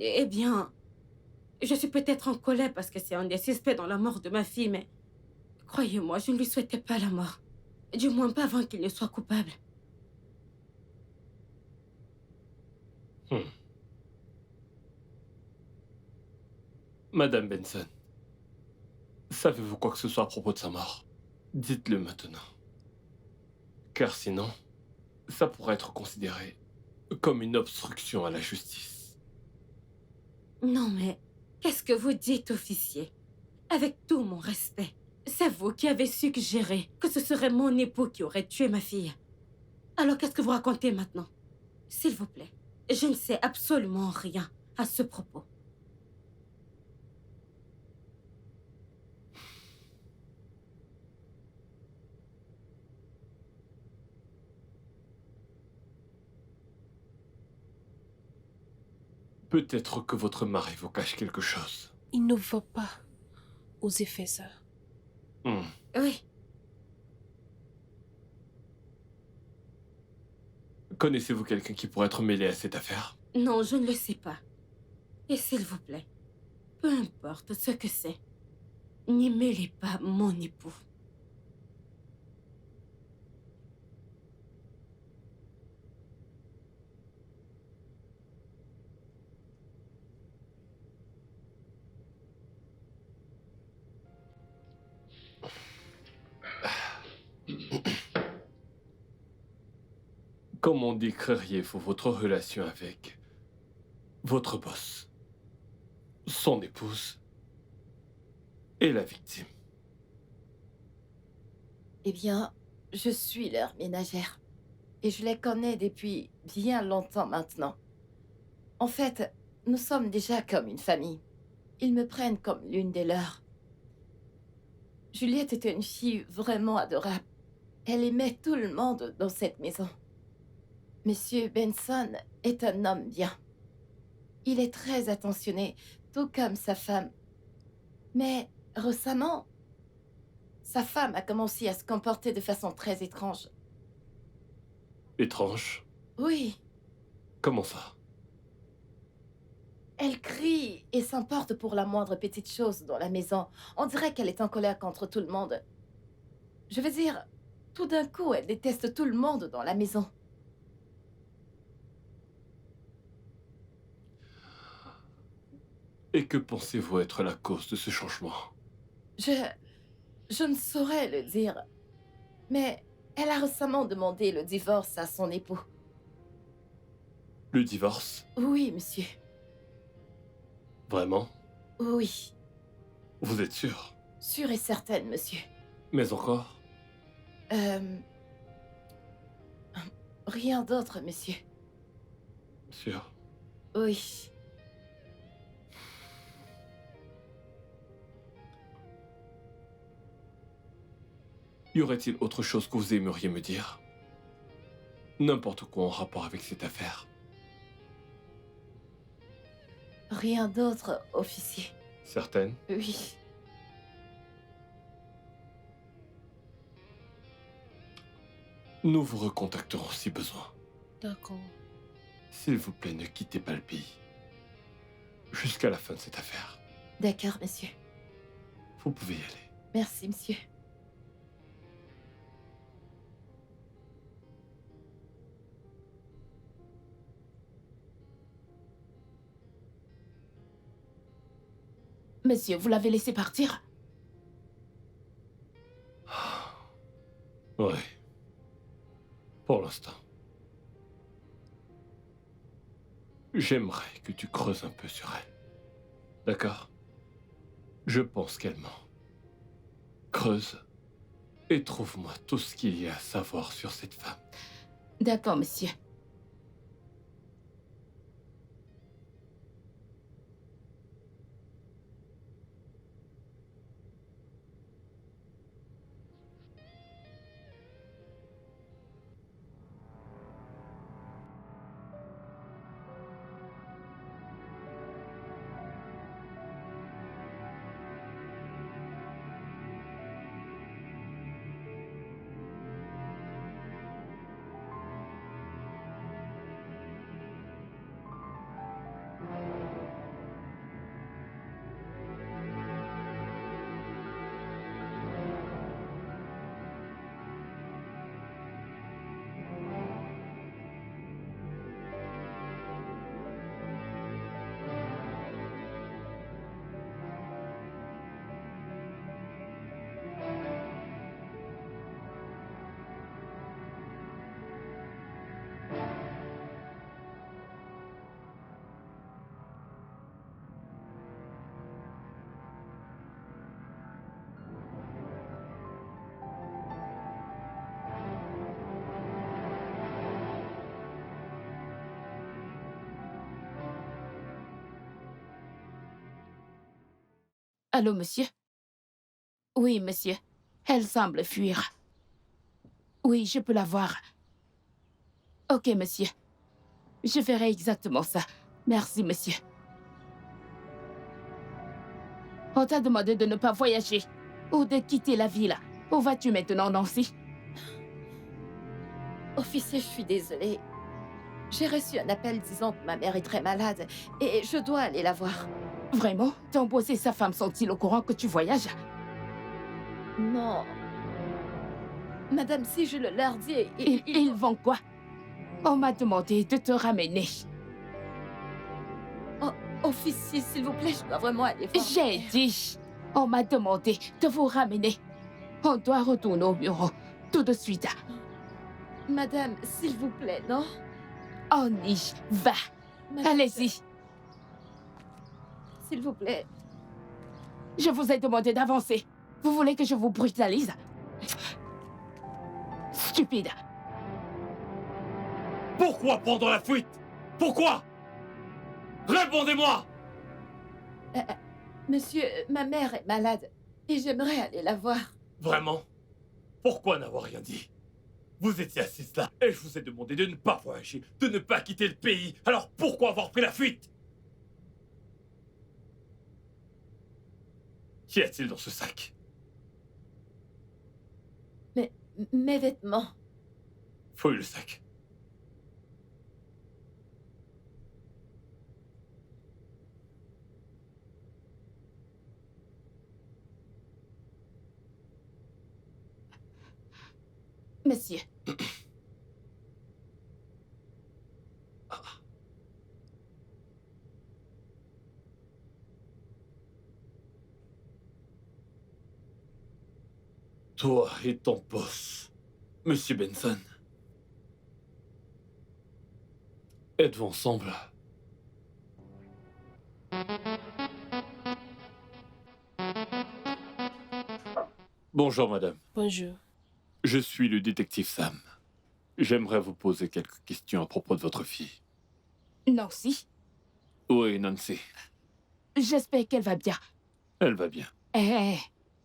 Eh bien, je suis peut-être en colère parce que c'est un des suspects dans la mort de ma fille, mais croyez-moi, je ne lui souhaitais pas la mort. Du moins pas avant qu'il ne soit coupable. Madame Benson, savez-vous quoi que ce soit à propos de sa mort? Dites-le maintenant. Car sinon, ça pourrait être considéré comme une obstruction à la justice. Non mais, qu'est-ce que vous dites, officier? Avec tout mon respect, c'est vous qui avez suggéré que ce serait mon époux qui aurait tué ma fille. Alors qu'est-ce que vous racontez maintenant? S'il vous plaît, je ne sais absolument rien à ce propos. Peut-être que votre mari vous cache quelque chose. Il ne faut pas oser faire ça. Oui. Connaissez-vous quelqu'un qui pourrait être mêlé à cette affaire? Non, je ne le sais pas. Et s'il vous plaît, peu importe ce que c'est, n'y mêlez pas mon époux. Comment décririez-vous votre relation avec votre boss, son épouse et la victime? Eh bien, je suis leur ménagère. Et je les connais depuis bien longtemps maintenant. En fait, nous sommes déjà comme une famille. Ils me prennent comme l'une des leurs. Juliette était une fille vraiment adorable. Elle aimait tout le monde dans cette maison. Monsieur Benson est un homme bien. Il est très attentionné, tout comme sa femme. Mais récemment, sa femme a commencé à se comporter de façon très étrange. Étrange? Oui, Comment ça? elle crie et s'emporte pour la moindre petite chose dans la maison. On dirait qu'elle est en colère contre tout le monde. Je veux dire, tout d'un coup, elle déteste tout le monde dans la maison. Et que pensez-vous être la cause de ce changement? Je ne saurais le dire. Mais elle a récemment demandé le divorce à son époux. Le divorce? Oui, monsieur. Vraiment? Oui, Vous êtes sûr? sûre et certaine, monsieur. Mais encore? Rien d'autre, monsieur. Sûr? Oui. Y aurait-il autre chose que vous aimeriez me dire? N'importe quoi en rapport avec cette affaire. Rien d'autre, officier. Certaine? Oui. Nous vous recontacterons si besoin. D'accord. S'il vous plaît, ne quittez pas le pays. Jusqu'à la fin de cette affaire. D'accord, monsieur. Vous pouvez y aller. Merci, monsieur. Monsieur, vous l'avez laissé partir? Oui. Pour l'instant. J'aimerais que tu creuses un peu sur elle. D'accord? Je pense qu'elle ment. Creuse et trouve-moi tout ce qu'il y a à savoir sur cette femme. D'accord, monsieur. Allô, monsieur? Oui, monsieur. Elle semble fuir. Oui, je peux la voir. Ok, monsieur. Je ferai exactement ça. Merci, monsieur. On t'a demandé de ne pas voyager ou de quitter la ville. Où vas-tu maintenant, Nancy? Officier, je suis désolée. J'ai reçu un appel disant que ma mère est très malade et je dois aller la voir. Vraiment? Ton boss et sa femme sont-ils au courant que tu voyages? Non. Madame, si je le leur dis, Ils vont quoi? On m'a demandé de te ramener. Oh, officier, s'il vous plaît, je dois vraiment aller voir. J'ai dit, on m'a demandé de vous ramener. On doit retourner au bureau tout de suite. Madame, s'il vous plaît, non? On y va. Allez-y. S'il vous plaît. Je vous ai demandé d'avancer. Vous voulez que je vous brutalise? Stupide. Pourquoi prendre la fuite? Pourquoi? Répondez-moi! Monsieur, ma mère est malade et j'aimerais aller la voir. Vraiment? Pourquoi n'avoir rien dit? Vous étiez assise là et je vous ai demandé de ne pas voyager, de ne pas quitter le pays. Alors pourquoi avoir pris la fuite? Qu'y a-t-il dans ce sac? Mes vêtements. Fouille le sac. Monsieur. Toi et ton boss, Monsieur Benson. Êtes-vous ensemble? Bonjour, madame. Bonjour. Je suis le détective Sam. J'aimerais vous poser quelques questions à propos de votre fille. Nancy? Oui, Nancy. J'espère qu'elle va bien. Elle va bien.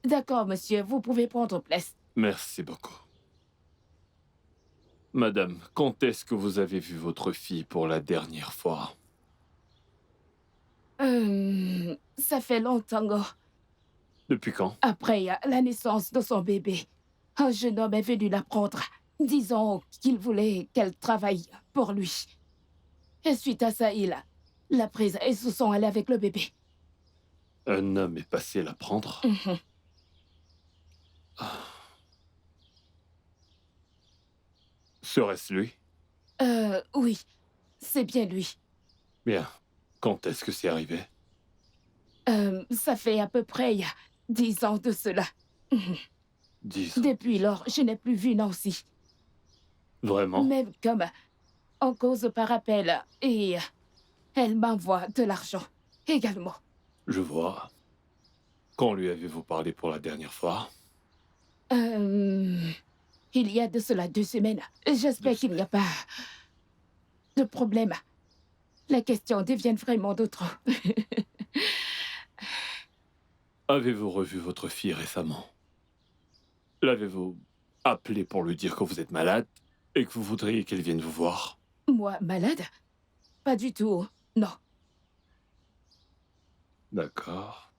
D'accord, monsieur, vous pouvez prendre place. Merci beaucoup. Madame, quand est-ce que vous avez vu votre fille pour la dernière fois? Ça fait longtemps. Depuis quand? Après la naissance de son bébé, un jeune homme est venu la prendre. Disons qu'il voulait qu'elle travaille pour lui. Et suite à ça, il l'a prise et se sont allés avec le bébé. Un homme est passé la prendre. Mhm. Serait-ce lui? Oui, c'est bien lui. Bien. Quand est-ce que c'est arrivé? Ça fait à peu près il y a 10 ans de cela. 10 ans. Depuis lors, je n'ai plus vu Nancy. Vraiment? Même comme en cause par appel. Et elle m'envoie de l'argent également. Je vois. Quand lui avez-vous parlé pour la dernière fois? Il y a de cela 2 semaines. J'espère qu'il n'y a pas de problème. La question devient vraiment d'autre. Avez-vous revu votre fille récemment? L'avez-vous appelée pour lui dire que vous êtes malade et que vous voudriez qu'elle vienne vous voir? Moi, malade? Pas du tout, non. D'accord.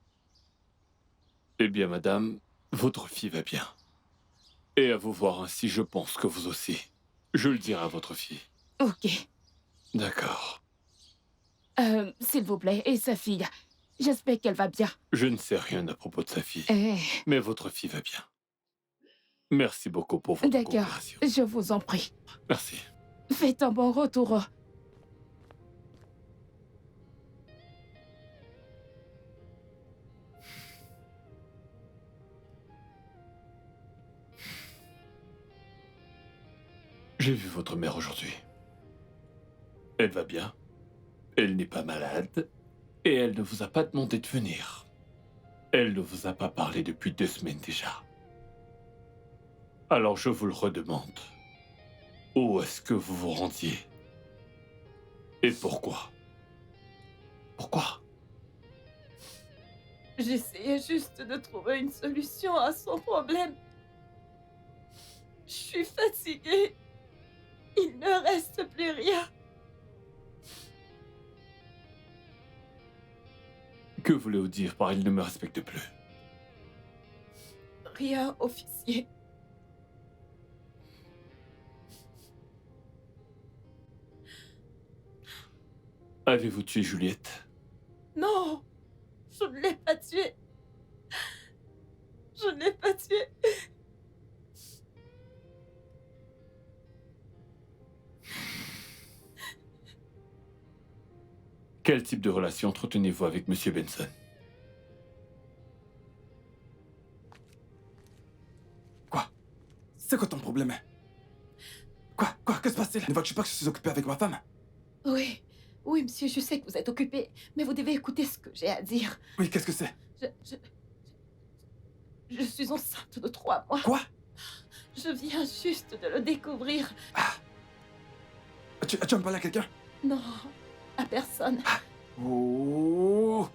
Eh bien, madame, votre fille va bien. Et à vous voir ainsi, je pense que vous aussi. Je le dirai à votre fille. Ok. D'accord. S'il vous plaît, et sa fille? J'espère qu'elle va bien. Je ne sais rien à propos de sa fille, mais votre fille va bien. Merci beaucoup pour votre D'accord, coopération. je vous en prie. Merci. Faites un bon retour. J'ai vu votre mère aujourd'hui. Elle va bien. Elle n'est pas malade. Et elle ne vous a pas demandé de venir. Elle ne vous a pas parlé depuis 2 semaines déjà. Alors je vous le redemande. Où est-ce que vous vous rendiez? Et pourquoi? Pourquoi? J'essayais juste de trouver une solution à son problème. Je suis fatiguée. Il ne reste plus rien. Que voulez-vous dire par « il ne me respecte plus » ? Rien, officier. Avez-vous tué Juliette? Non, je ne l'ai pas tué. Je ne l'ai pas tué. Quel type de relation entretenez-vous avec Monsieur Benson? Quoi? C'est quoi ton problème? Quoi? Que se passe-t-il? Ne vois-tu pas que je suis occupé avec ma femme? Oui, oui, monsieur, je sais que vous êtes occupé, mais vous devez écouter ce que j'ai à dire. Oui, qu'est-ce que c'est? Je suis enceinte de 3 mois. Quoi? Je viens juste de le découvrir. Tu en parles à quelqu'un? Non, à personne. Oh!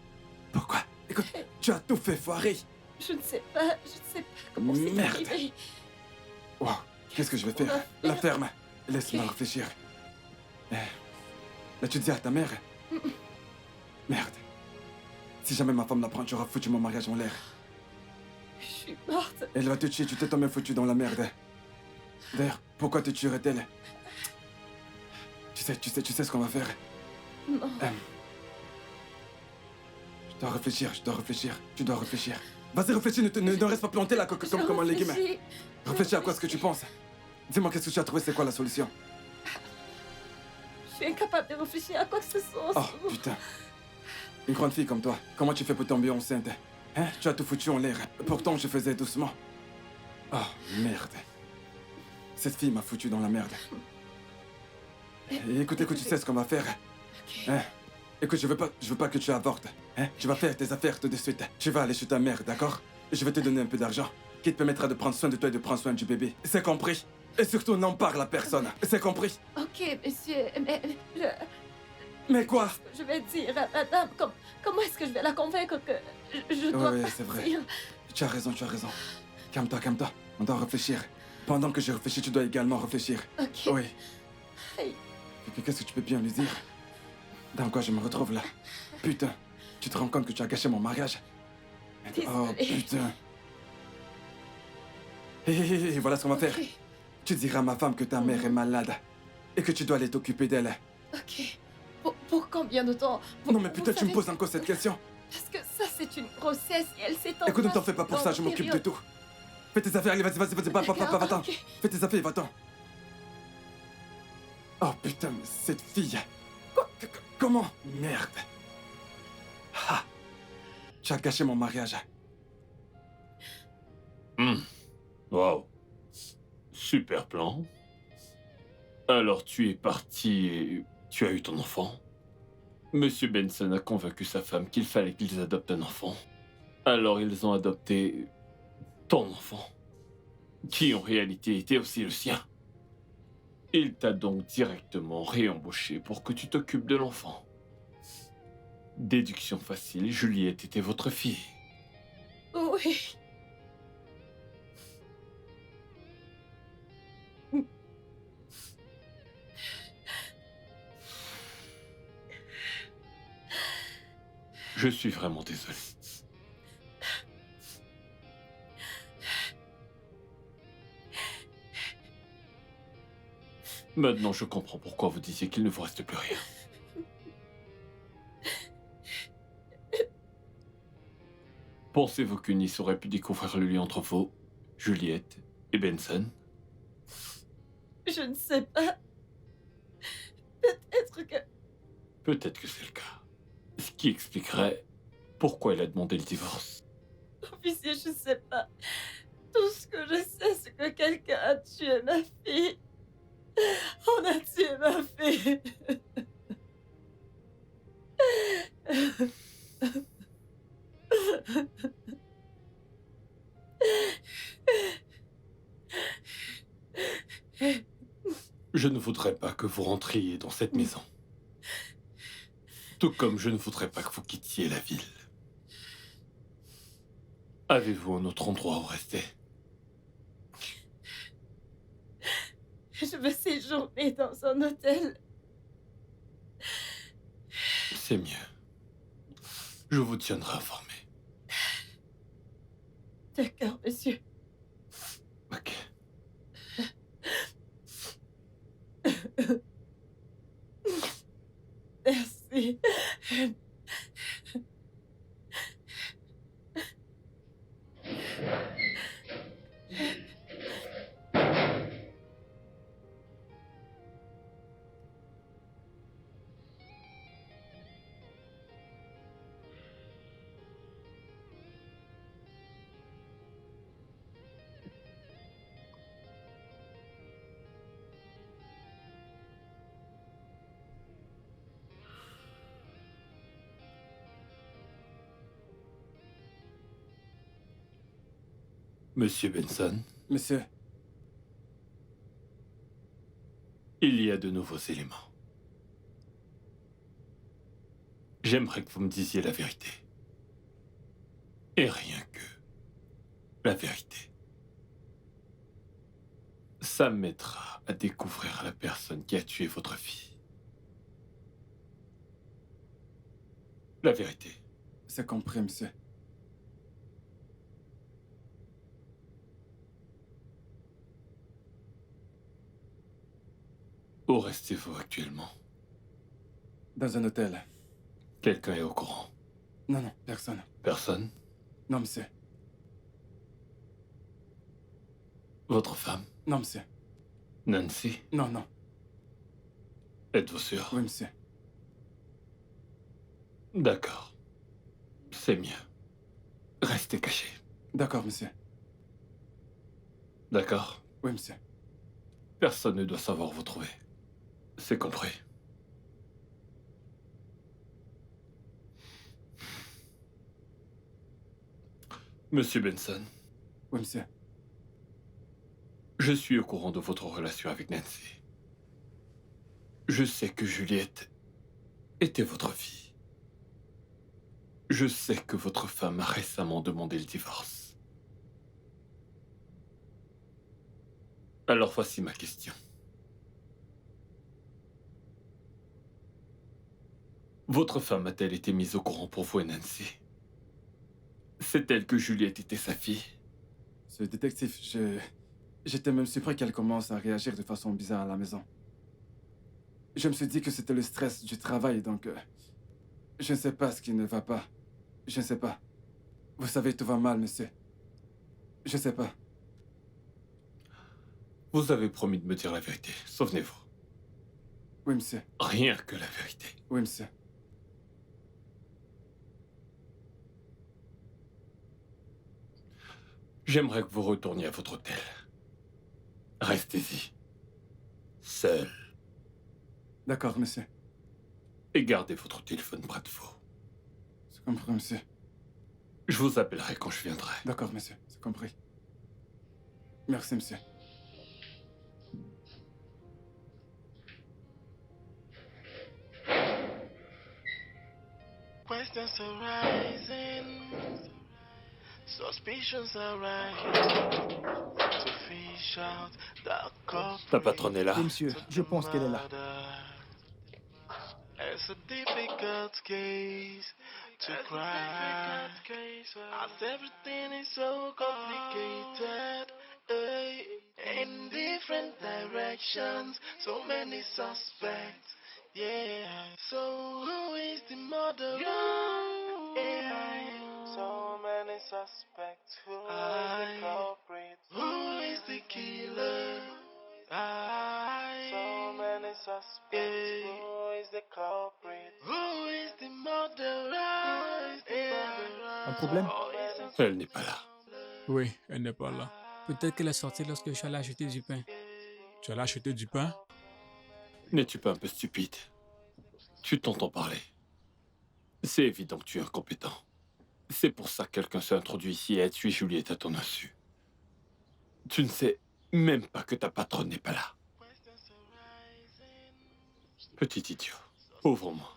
Pourquoi? Écoute, tu as tout fait foirer. Je ne sais pas comment c'est Merde. arrivé. Wow, qu'est-ce que je vais faire? La ferme. Laisse-moi réfléchir. L'as-tu dit à ta mère? Merde. Si jamais ma femme l'apprend, tu auras foutu mon mariage en l'air. Je suis morte. Elle va te tuer, tu t'es toi-même foutu dans la merde. D'ailleurs, pourquoi te tuerait-elle? Tu sais ce qu'on va faire? Non. Je dois réfléchir. Vas-y, réfléchis, ne reste pas planté là comme un légume. Réfléchis à quoi ce que tu penses. Dis-moi qu'est-ce que tu as trouvé, c'est quoi la solution? Je suis incapable de réfléchir à quoi que ce soit. Oh, putain. Une grande fille comme toi, comment tu fais pour tomber enceinte? Hein? Tu as tout foutu en l'air. Pourtant, je faisais doucement. Oh, merde. Cette fille m'a foutu dans la merde. Écoute, tu sais ce qu'on va faire. Hein? Écoute, je veux pas que tu avortes. Hein? Tu vas faire tes affaires tout de suite. Tu vas aller chez ta mère, d'accord? Je vais te donner un peu d'argent qui te permettra de prendre soin de toi et de prendre soin du bébé. C'est compris? Et surtout, n'en parle à personne. C'est compris? Ok, monsieur, mais Mais quoi? je vais dire à madame, comment est-ce que je vais la convaincre que je dois Oui, partir? c'est vrai. Tu as raison. Calme-toi. On doit réfléchir. Pendant que je réfléchis, tu dois également réfléchir. Ok. Oui. Aïe. Qu'est-ce que tu peux bien lui dire? Dans quoi je me retrouve là? Putain, tu te rends compte que tu as gâché mon mariage? Oh Désolée. putain. Hé, voilà ce qu'on va faire. Tu diras à ma femme que ta mère est malade et que tu dois aller t'occuper d'elle. Ok. Pour combien de temps Non mais putain, tu me poses encore cette question. Parce que ça, c'est une grossesse et elle s'étend. Écoute, ne t'en fais pas pour ça, je m'occupe de tout. Fais tes affaires, allez, vas-y, va-t'en. Fais tes affaires, va-t'en. Oh putain, mais cette fille... Comment? Merde. Ah. Tu as gâché mon mariage. Wow. Super plan. Alors tu es parti et tu as eu ton enfant. Monsieur Benson a convaincu sa femme qu'il fallait qu'ils adoptent un enfant. Alors ils ont adopté ton enfant, qui en réalité était aussi le sien. Il t'a donc directement réembauché pour que tu t'occupes de l'enfant. Déduction facile, Juliette était votre fille. Oui. Je suis vraiment désolé. Maintenant, je comprends pourquoi vous disiez qu'il ne vous reste plus rien. Pensez-vous qu'Eunice aurait pu découvrir le lien entre vous, Juliette et Benson? Je ne sais pas. Peut-être que... Peut-être que c'est le cas. Ce qui expliquerait pourquoi elle a demandé le divorce. Officier, je ne sais pas. Tout ce que je sais, c'est que quelqu'un a tué ma fille. On a tué ma fille. Je ne voudrais pas que vous rentriez dans cette maison. Tout comme je ne voudrais pas que vous quittiez la ville. Avez-vous un autre endroit où rester? Je veux séjourner dans un hôtel. C'est mieux. Je vous tiendrai informé. D'accord, monsieur. Ok. Merci. Monsieur Benson, Monsieur, il y a de nouveaux éléments. J'aimerais que vous me disiez la vérité. Et rien que la vérité. Ça m'aidera à découvrir la personne qui a tué votre fille. La vérité. c'est compris, monsieur. Où restez-vous actuellement? Dans un hôtel. Quelqu'un est au courant? Non, non, personne. Personne? Non, monsieur. Votre femme? Non, monsieur. Nancy? Non, non. Êtes-vous sûr? Oui, monsieur. D'accord. C'est mieux. Restez caché. D'accord, monsieur. D'accord? Oui, monsieur. Personne ne doit savoir où vous trouvez. C'est compris. Monsieur Benson. Oui, monsieur. Je suis au courant de votre relation avec Nancy. Je sais que Juliette était votre fille. Je sais que votre femme a récemment demandé le divorce. Alors voici ma question. Votre femme a-t-elle été mise au courant pour vous et Nancy? C'est elle que Juliette était sa fille? Ce détective, J'étais même surpris qu'elle commence à réagir de façon bizarre à la maison. Je me suis dit que c'était le stress du travail, donc... je ne sais pas ce qui ne va pas. Je ne sais pas. Vous savez, tout va mal, monsieur. Je sais pas. Vous avez promis de me dire la vérité, souvenez-vous. Oui, monsieur. Rien que la vérité. Oui, monsieur. J'aimerais que vous retourniez à votre hôtel. Restez-y. Seul. D'accord, monsieur. Et gardez votre téléphone près de vous. C'est compris, monsieur. Je vous appellerai quand je viendrai. D'accord, monsieur. C'est compris. Merci, monsieur. Questions arising, suspicions are rising. To fish out the Ta patronne est là. Oui, monsieur. Je pense qu'elle est là. It's a difficult case to cry, as everything is so complicated. In different directions, so many suspects. Yeah. So who is the murderer? Yeah. So many suspects. Who is the culprit? Who is the killer? So many suspects. Who is the culprit? Who is the murderer? Un problème? Elle n'est pas là. Oui, elle n'est pas là. Peut-être qu'elle est sortie lorsque je suis allé acheter du pain. Tu allais acheter du pain? N'es-tu pas un peu stupide? Tu t'entends parler. C'est évident que tu es incompétent. C'est pour ça que quelqu'un s'est introduit ici et a tué Juliette à ton insu. Tu ne sais même pas que ta patronne n'est pas là. Petit idiot. Ouvre-moi.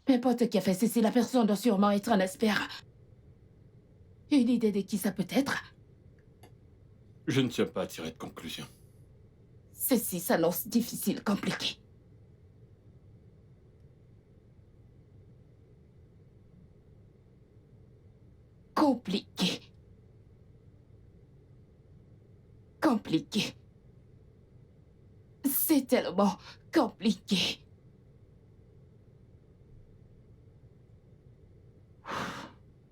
N'importe qui a fait ceci, la personne doit sûrement être un expert. Une idée de qui ça peut être? Je ne tiens pas à tirer de conclusion. Ceci s'annonce difficile, compliqué. Compliqué. Compliqué. C'est tellement compliqué.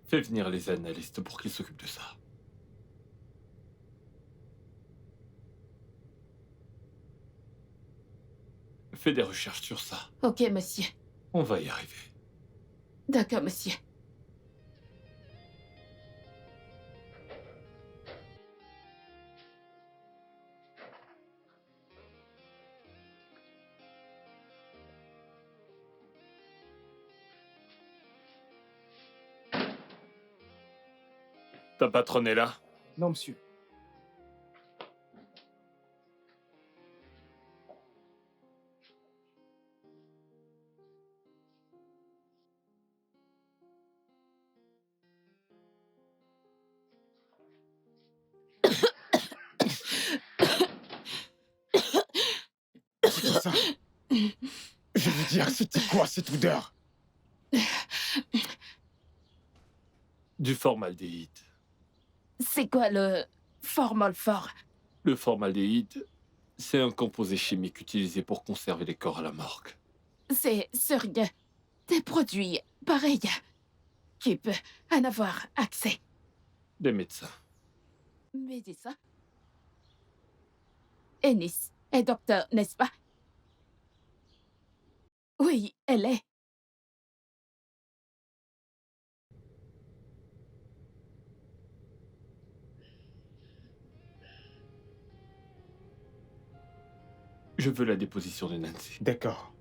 Fais venir les analystes pour qu'ils s'occupent de ça. Fais des recherches sur ça. Ok, monsieur. On va y arriver. D'accord, monsieur. Ta patronne est là? Non, monsieur. C'est ça. Je veux dire, c'était quoi cette odeur? Du formaldéhyde. C'est quoi le formol-fort? Le formaldéhyde, c'est un composé chimique utilisé pour conserver les corps à la morgue. C'est sur des produits pareils qui peuvent en avoir accès. Des médecins. Médecin? Ennis est docteur, n'est-ce pas? Oui, elle est. Je veux la déposition de Nancy. D'accord.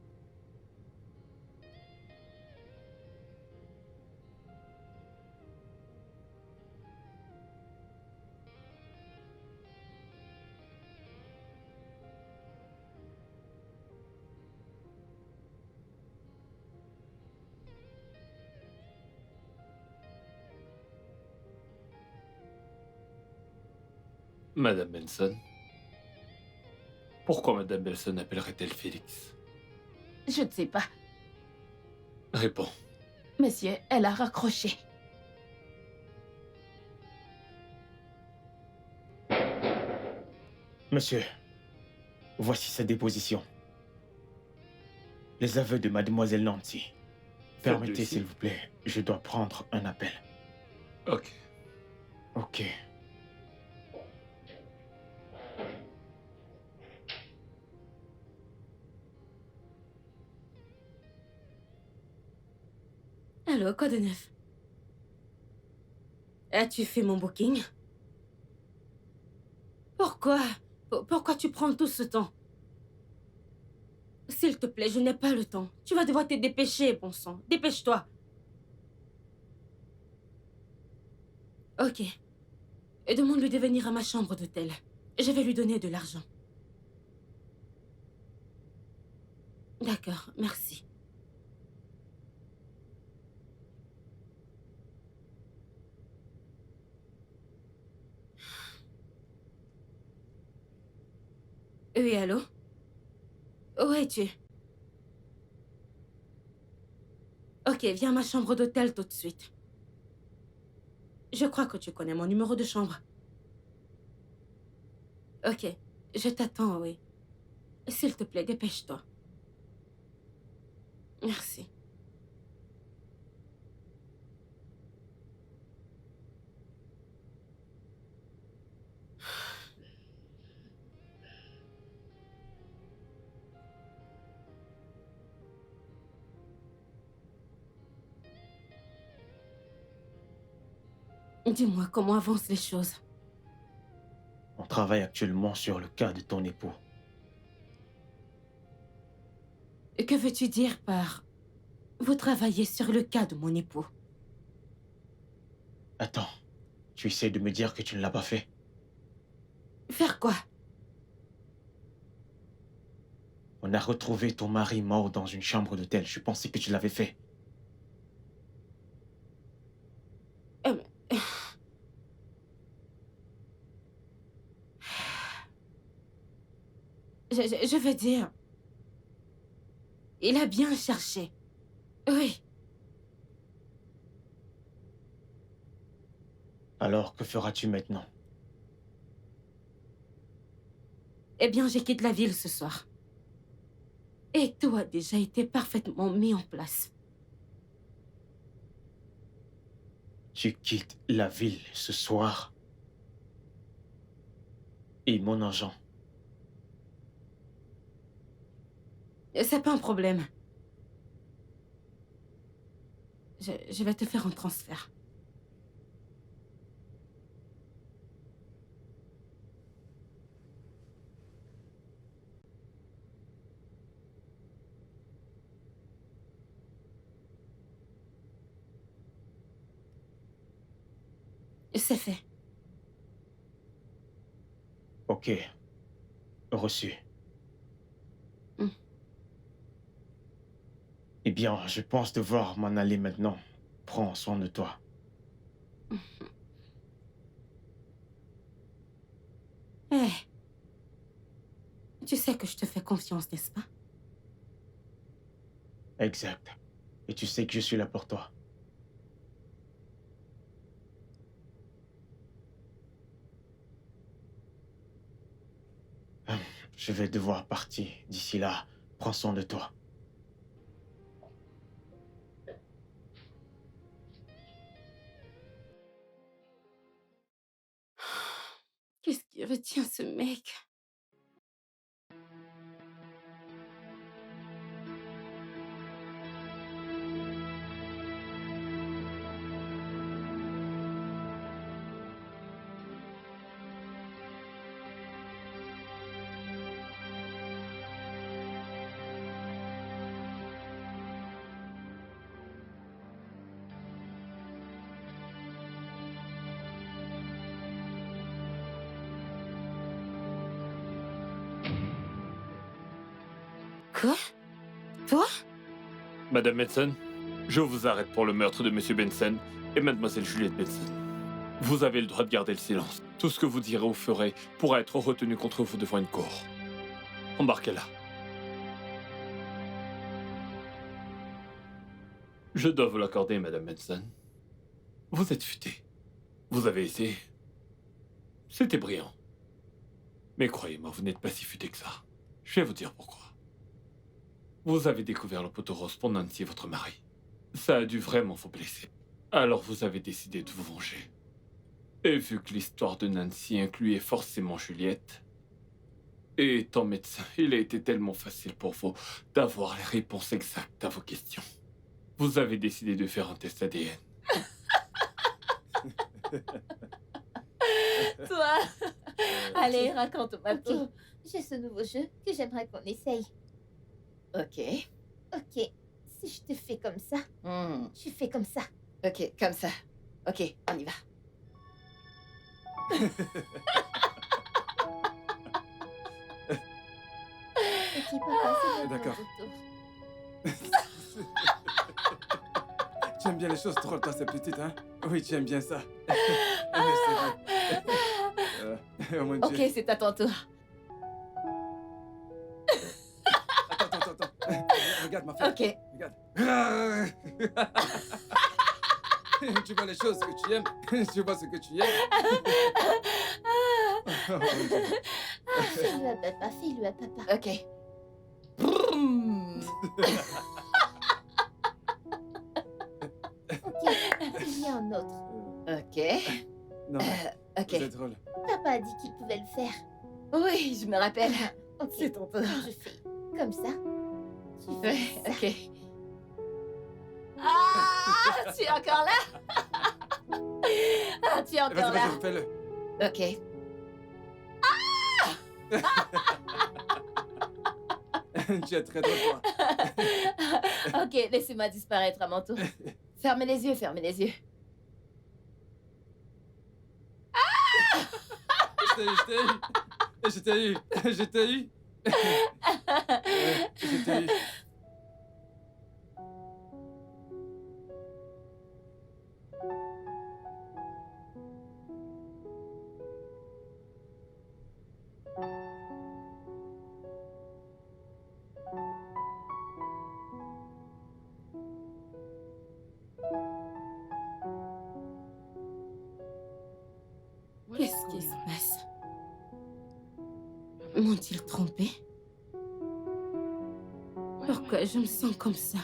Madame Benson? Pourquoi Madame Benson appellerait-elle Félix? Je ne sais pas. Réponds. Monsieur, elle a raccroché. Monsieur, voici sa déposition. Les aveux de Mademoiselle Nancy. Permettez, s'il vous plaît, je dois prendre un appel. Ok. Ok. Alors, quoi de neuf? As-tu fait mon booking? Pourquoi? Pourquoi tu prends tout ce temps? S'il te plaît, je n'ai pas le temps. Tu vas devoir te dépêcher, bon sang. Dépêche-toi. Ok. Et demande-lui de venir à ma chambre d'hôtel. Je vais lui donner de l'argent. D'accord, merci. Oui, allô? Où es-tu? Ok, viens à ma chambre d'hôtel tout de suite. Je crois que tu connais mon numéro de chambre. Ok, je t'attends, oui. S'il te plaît, dépêche-toi. Merci. Dis-moi comment avancent les choses. On travaille actuellement sur le cas de ton époux. Que veux-tu dire par... Vous travaillez sur le cas de mon époux? Attends, tu essaies de me dire que tu ne l'as pas fait? Faire quoi? On a retrouvé ton mari mort dans une chambre d'hôtel. Je pensais que tu l'avais fait. Je veux dire... Il a bien cherché. Oui. Alors, que feras-tu maintenant? Eh bien, je quitte la ville ce soir. Et tout a déjà été parfaitement mis en place. Tu quittes la ville ce soir? Et mon argent? C'est pas un problème. Je vais te faire un transfert. C'est fait. Ok. Reçu. Eh bien, je pense devoir m'en aller maintenant. Prends soin de toi. Eh. Tu sais que je te fais confiance, n'est-ce pas? Exact. Et tu sais que je suis là pour toi. Je vais devoir partir. D'ici là, prends soin de toi. Qu'est-ce qui retient ce mec? Quoi? Toi? Madame Benson, je vous arrête pour le meurtre de Monsieur Benson et Mademoiselle Juliette Benson. Vous avez le droit de garder le silence. Tout ce que vous direz ou ferez pourra être retenu contre vous devant une cour. Embarquez-la. Je dois vous l'accorder, Madame Benson. Vous êtes futée. Vous avez essayé. C'était brillant. Mais croyez-moi, vous n'êtes pas si futée que ça. Je vais vous dire pourquoi. Vous avez découvert le poteau rose pour Nancy, votre mari. Ça a dû vraiment vous blesser. Alors vous avez décidé de vous venger. Et vu que l'histoire de Nancy incluait forcément Juliette, et étant médecin, il a été tellement facile pour vous d'avoir les réponses exactes à vos questions. Vous avez décidé de faire un test ADN. Toi, allez, raconte-moi tout. Ok, j'ai ce nouveau jeu que j'aimerais qu'on essaye. Ok. Ok, si je te fais comme ça, tu fais comme ça. Ok, comme ça. Ok, on y va. Ok, papa, c'est bon. D'accord. ton tour. Tu aimes bien les choses drôles, toi, cette petite, hein? Oui, tu aimes bien ça. Mais c'est vrai. Oh mon Dieu. Ok, c'est à ton tour. Attends. Regarde ma fille. Ok. Regarde. Tu vois les choses que tu aimes. Tu vois ce que tu aimes. Oh, mon Dieu. Fais-le à papa, fais-le à papa. Ok. Ok, il y a un autre. Ok. Non, ok. c'est drôle. Papa a dit qu'il pouvait le faire. Oui, je me rappelle. Ok, C'est ton tour. je fais comme ça. Tu fais Ouais, ça. ok. Ah, tu es encore là? Ah, tu es encore là? Vas-y, fais-le. Ok. Tu es très drôle, toi. Ok, laissez-moi disparaître à mon tour. Fermez les yeux, fermez les yeux. Je t'ai eu. Je t'ai eu. Je t'ai eu. Je t'ai eu. Qu'est-ce qui se passe? M'ont-ils trompé? Pourquoi je me sens comme ça?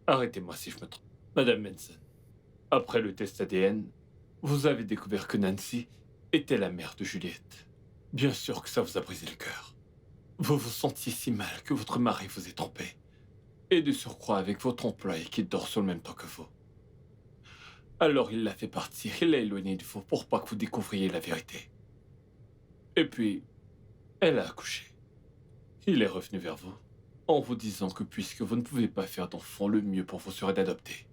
Arrêtez-moi si je me trompe. Madame Benson, après le test ADN, vous avez découvert que Nancy était la mère de Juliette. Bien sûr que ça vous a brisé le cœur. Vous vous sentiez si mal que votre mari vous ait trompé. Et de surcroît avec votre employé qui dort sur le même temps que vous. Alors il l'a fait partir, il l'a éloigné de vous pour pas que vous découvriez la vérité. Et puis, elle a accouché. Il est revenu vers vous en vous disant que puisque vous ne pouvez pas faire d'enfant, le mieux pour vous serait d'adopter.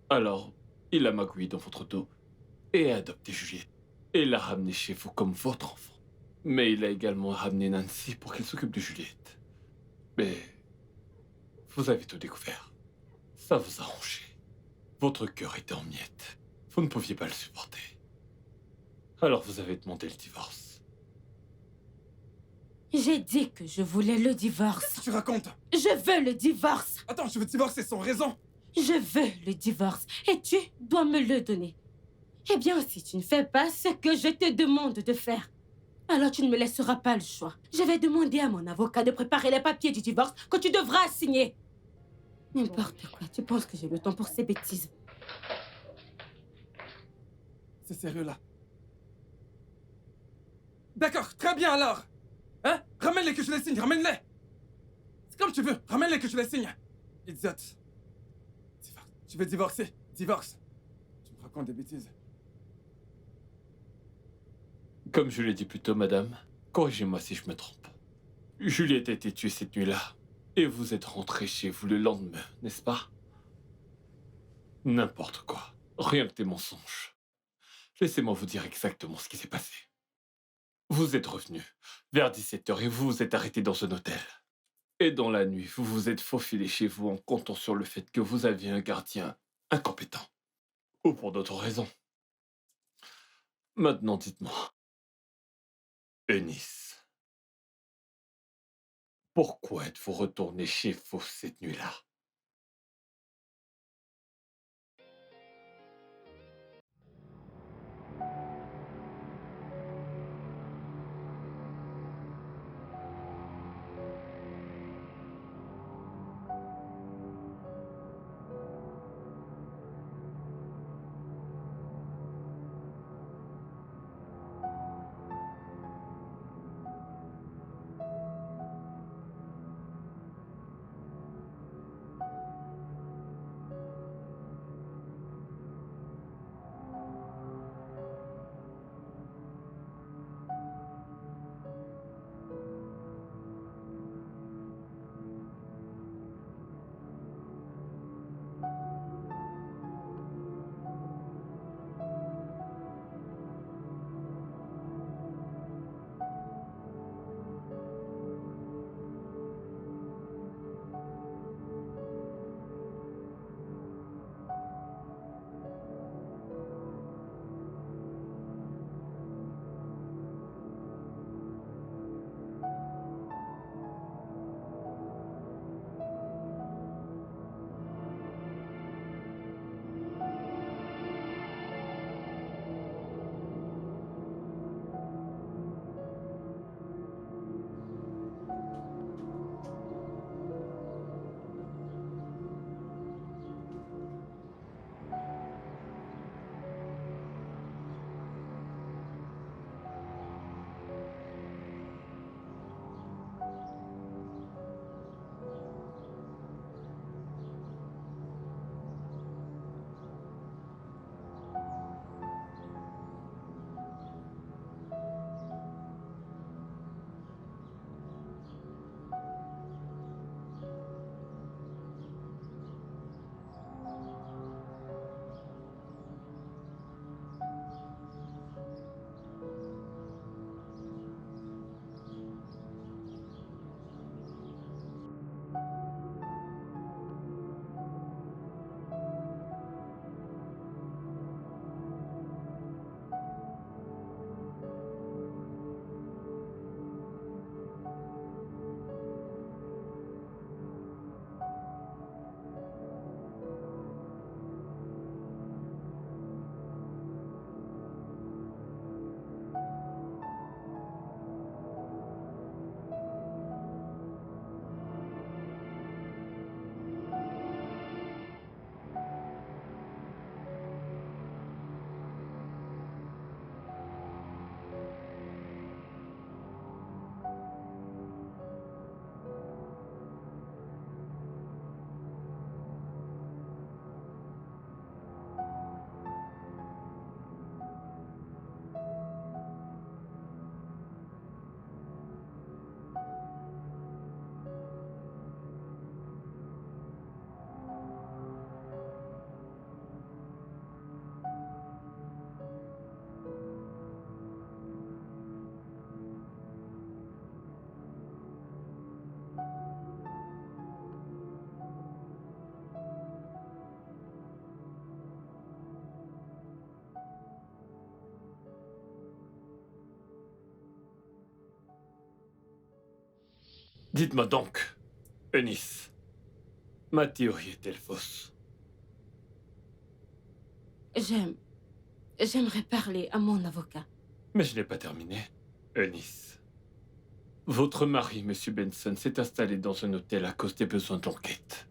Alors, il a magouillé dans votre dos et a adopté Juliette. Et l'a ramenée chez vous comme votre enfant. Mais il a également ramené Nancy pour qu'elle s'occupe de Juliette. Mais vous avez tout découvert. Ça vous a rongé. Votre cœur était en miettes. Vous ne pouviez pas le supporter. Alors vous avez demandé le divorce. J'ai dit que je voulais le divorce. Qu'est-ce que tu racontes? Je veux le divorce. Attends, je veux divorcer sans raison. Je veux le divorce et tu dois me le donner. Eh bien, si tu ne fais pas ce que je te demande de faire, alors tu ne me laisseras pas le choix. Je vais demander à mon avocat de préparer les papiers du divorce que tu devras signer. N'importe quoi, tu penses que j'ai le temps pour ces bêtises? C'est sérieux là. D'accord, très bien alors. Hein? Ramène-les que je les signe, ramène-les. C'est comme tu veux, ramène-les que je les signe. Idiote. Tu veux divorcer? Divorce. Tu me racontes des bêtises. Comme je l'ai dit plus tôt, madame, corrigez-moi si je me trompe. Juliette a été tuée cette nuit-là. Et vous êtes rentré chez vous le lendemain, n'est-ce pas? N'importe quoi. Rien que des mensonges. Laissez-moi vous dire exactement ce qui s'est passé. Vous êtes revenu vers 17h et vous vous êtes arrêté dans un hôtel. Et dans la nuit, vous vous êtes faufilé chez vous en comptant sur le fait que vous aviez un gardien incompétent. Ou pour d'autres raisons. Maintenant, dites-moi. Eunice. Pourquoi êtes-vous retourné chez vous cette nuit-là? Dites-moi donc, Eunice, ma théorie est-elle fausse? J'aimerais parler à mon avocat. Mais je n'ai pas terminé. Eunice, votre mari, Monsieur Benson, s'est installé dans un hôtel à cause des besoins de l'enquête.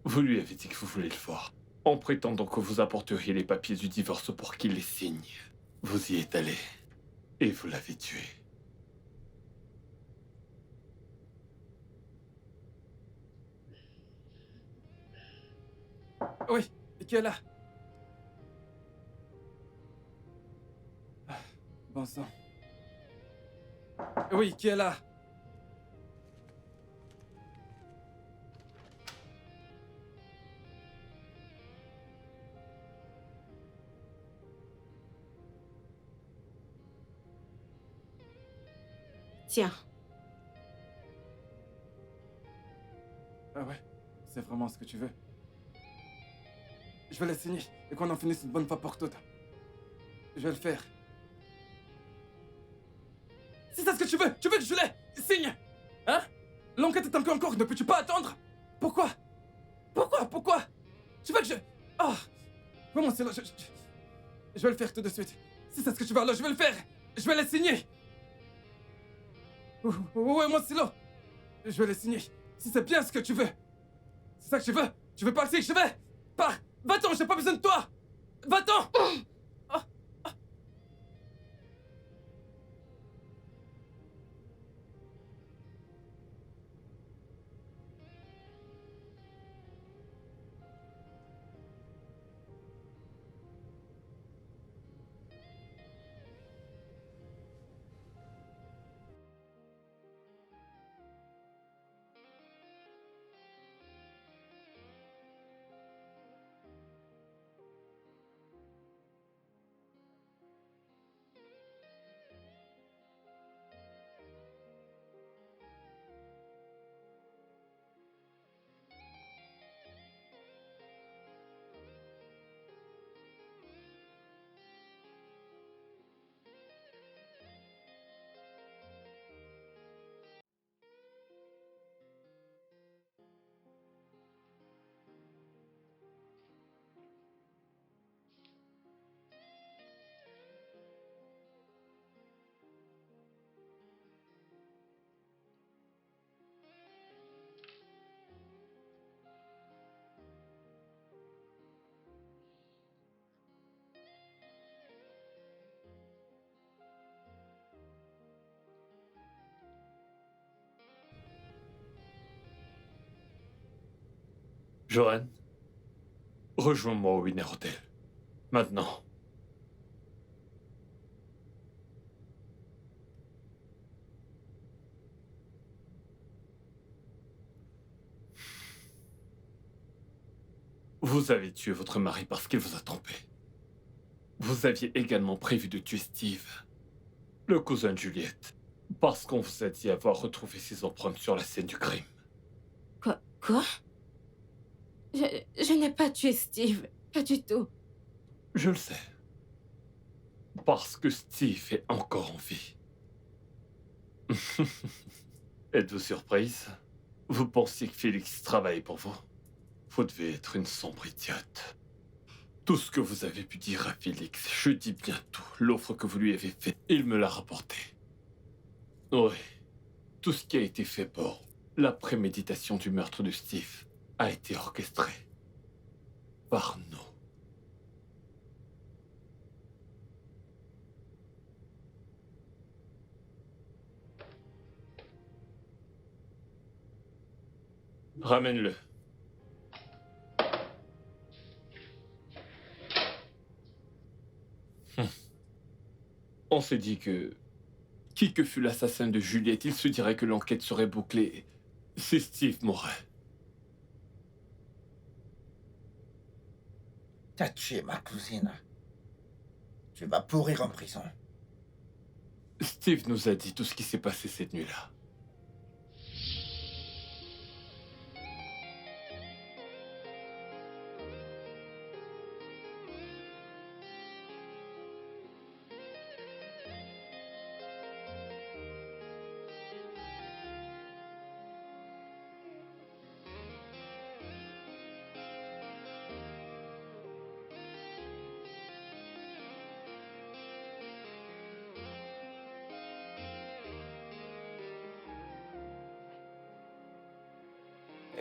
Vous lui avez dit que vous voulez le voir, en prétendant que vous apporteriez les papiers du divorce pour qu'il les signe. Vous y êtes allé, et vous l'avez tué. Oui, qui est là? Bon sang. Oui, qui est là? Tiens. Ah ouais, c'est vraiment ce que tu veux. Je vais les signer et qu'on en finisse une bonne fois pour toutes. Je vais le faire. Si c'est ce que tu veux que je les signe? Hein? L'enquête est encore en cours, ne peux-tu pas attendre? Pourquoi? Pourquoi? Tu veux que je... Oh! Vraiment, c'est là, je vais le faire tout de suite. Si c'est ce que tu veux, alors je vais le faire. Je vais les signer. Ouais, moi, Silo. Je vais les signer. Si c'est bien ce que tu veux. C'est ça que tu veux? Tu veux partir? Je vais. Pars. Va-t'en, j'ai pas besoin de toi. Va-t'en. Johan, rejoins-moi au Winner Hotel. Maintenant. Vous avez tué votre mari parce qu'il vous a trompé. Vous aviez également prévu de tuer Steve, le cousin de Juliette, parce qu'on vous a dit avoir retrouvé ses empreintes sur la scène du crime. Quoi? Je n'ai pas tué Steve. Pas du tout. Je le sais. Parce que Steve est encore en vie. Êtes-vous surprise? Vous pensiez que Félix travaillait pour vous? Vous devez être une sombre idiote. Tout ce que vous avez pu dire à Félix, je dis bien tout. L'offre que vous lui avez faite, il me l'a rapporté. Oui. Tout ce qui a été fait pour la préméditation du meurtre de Steve a été orchestré par nous. Ramène-le. On s'est dit que, qui que fût l'assassin de Juliette, il se dirait que l'enquête serait bouclée si Steve mourait. T'as tué ma cousine. Tu vas pourrir en prison. Steve nous a dit tout ce qui s'est passé cette nuit-là.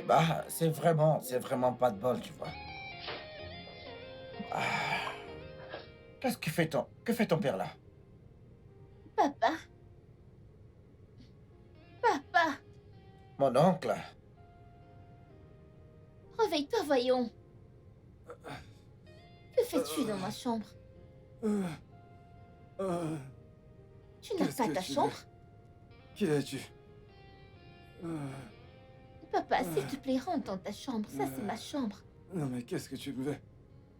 Eh bah, c'est vraiment pas de bol, tu vois. Ah. Qu'est-ce que fait ton père là? Papa. Papa. Mon oncle. Réveille-toi, voyons. Que fais-tu dans ma chambre? Tu n'as pas ta chambre? Qui es-tu? Papa, s'il te plaît, rentre dans ta chambre. Ça, c'est ma chambre. Non, mais qu'est-ce que tu me fais?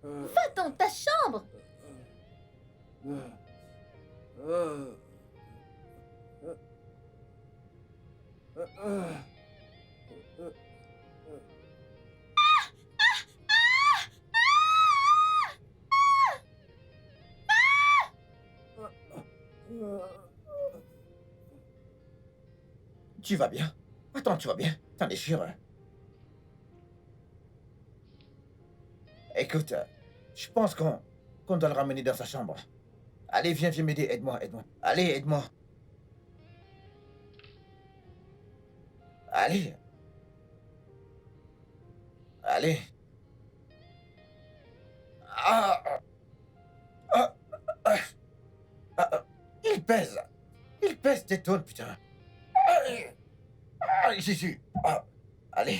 Va dans ta chambre! Tu vas bien? Attends, tu vas bien? T'en es sûr? Écoute, je pense qu'on doit le ramener dans sa chambre. Allez, viens m'aider, aide-moi. Allez, aide-moi. Allez. Il pèse des tonnes, putain. Jésus. Allez.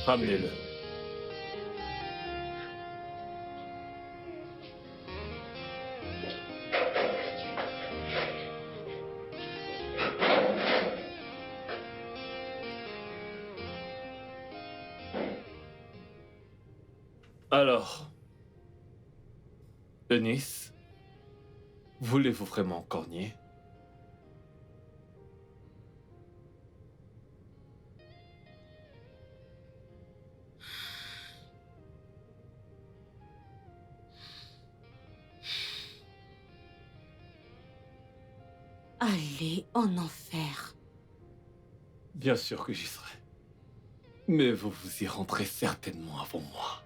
Ramenez-le. Alors, Eunice, voulez-vous vraiment cornier? Allez en enfer. Bien sûr que j'y serai. Mais vous vous y rendrez certainement avant moi.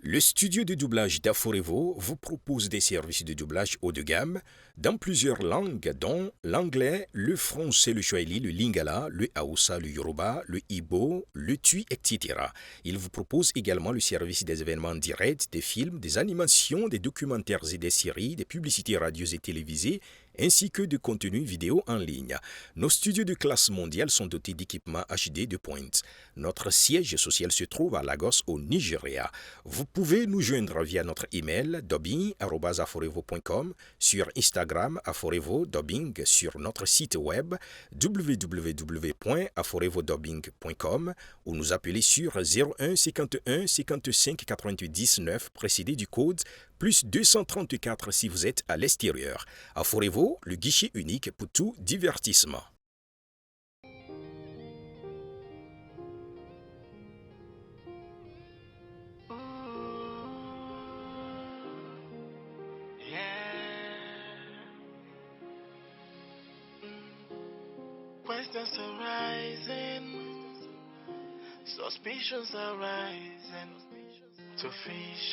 Le studio de doublage d'Aforevo vous propose des services de doublage haut de gamme dans plusieurs langues, dont l'anglais, le français, le swahili, le lingala, le hausa, le yoruba, le ibo, le tui, etc. Il vous propose également le service des événements directs, des films, des animations, des documentaires et des séries, des publicités radios et télévisées, ainsi que de contenus vidéo en ligne. Nos studios de classe mondiale sont dotés d'équipements HD de pointe. Notre siège social se trouve à Lagos, au Nigeria. Vous pouvez nous joindre via notre email dubbing@aforevo.com, sur Instagram aforevo-dubbing, sur notre site web www.aforevodubbing.com ou nous appeler sur 01 51 55 88 19 précédé du code plus 234 si vous êtes à l'extérieur. Aforevo, le guichet unique pour tout divertissement. Questions are rising, suspicions are rising. To fish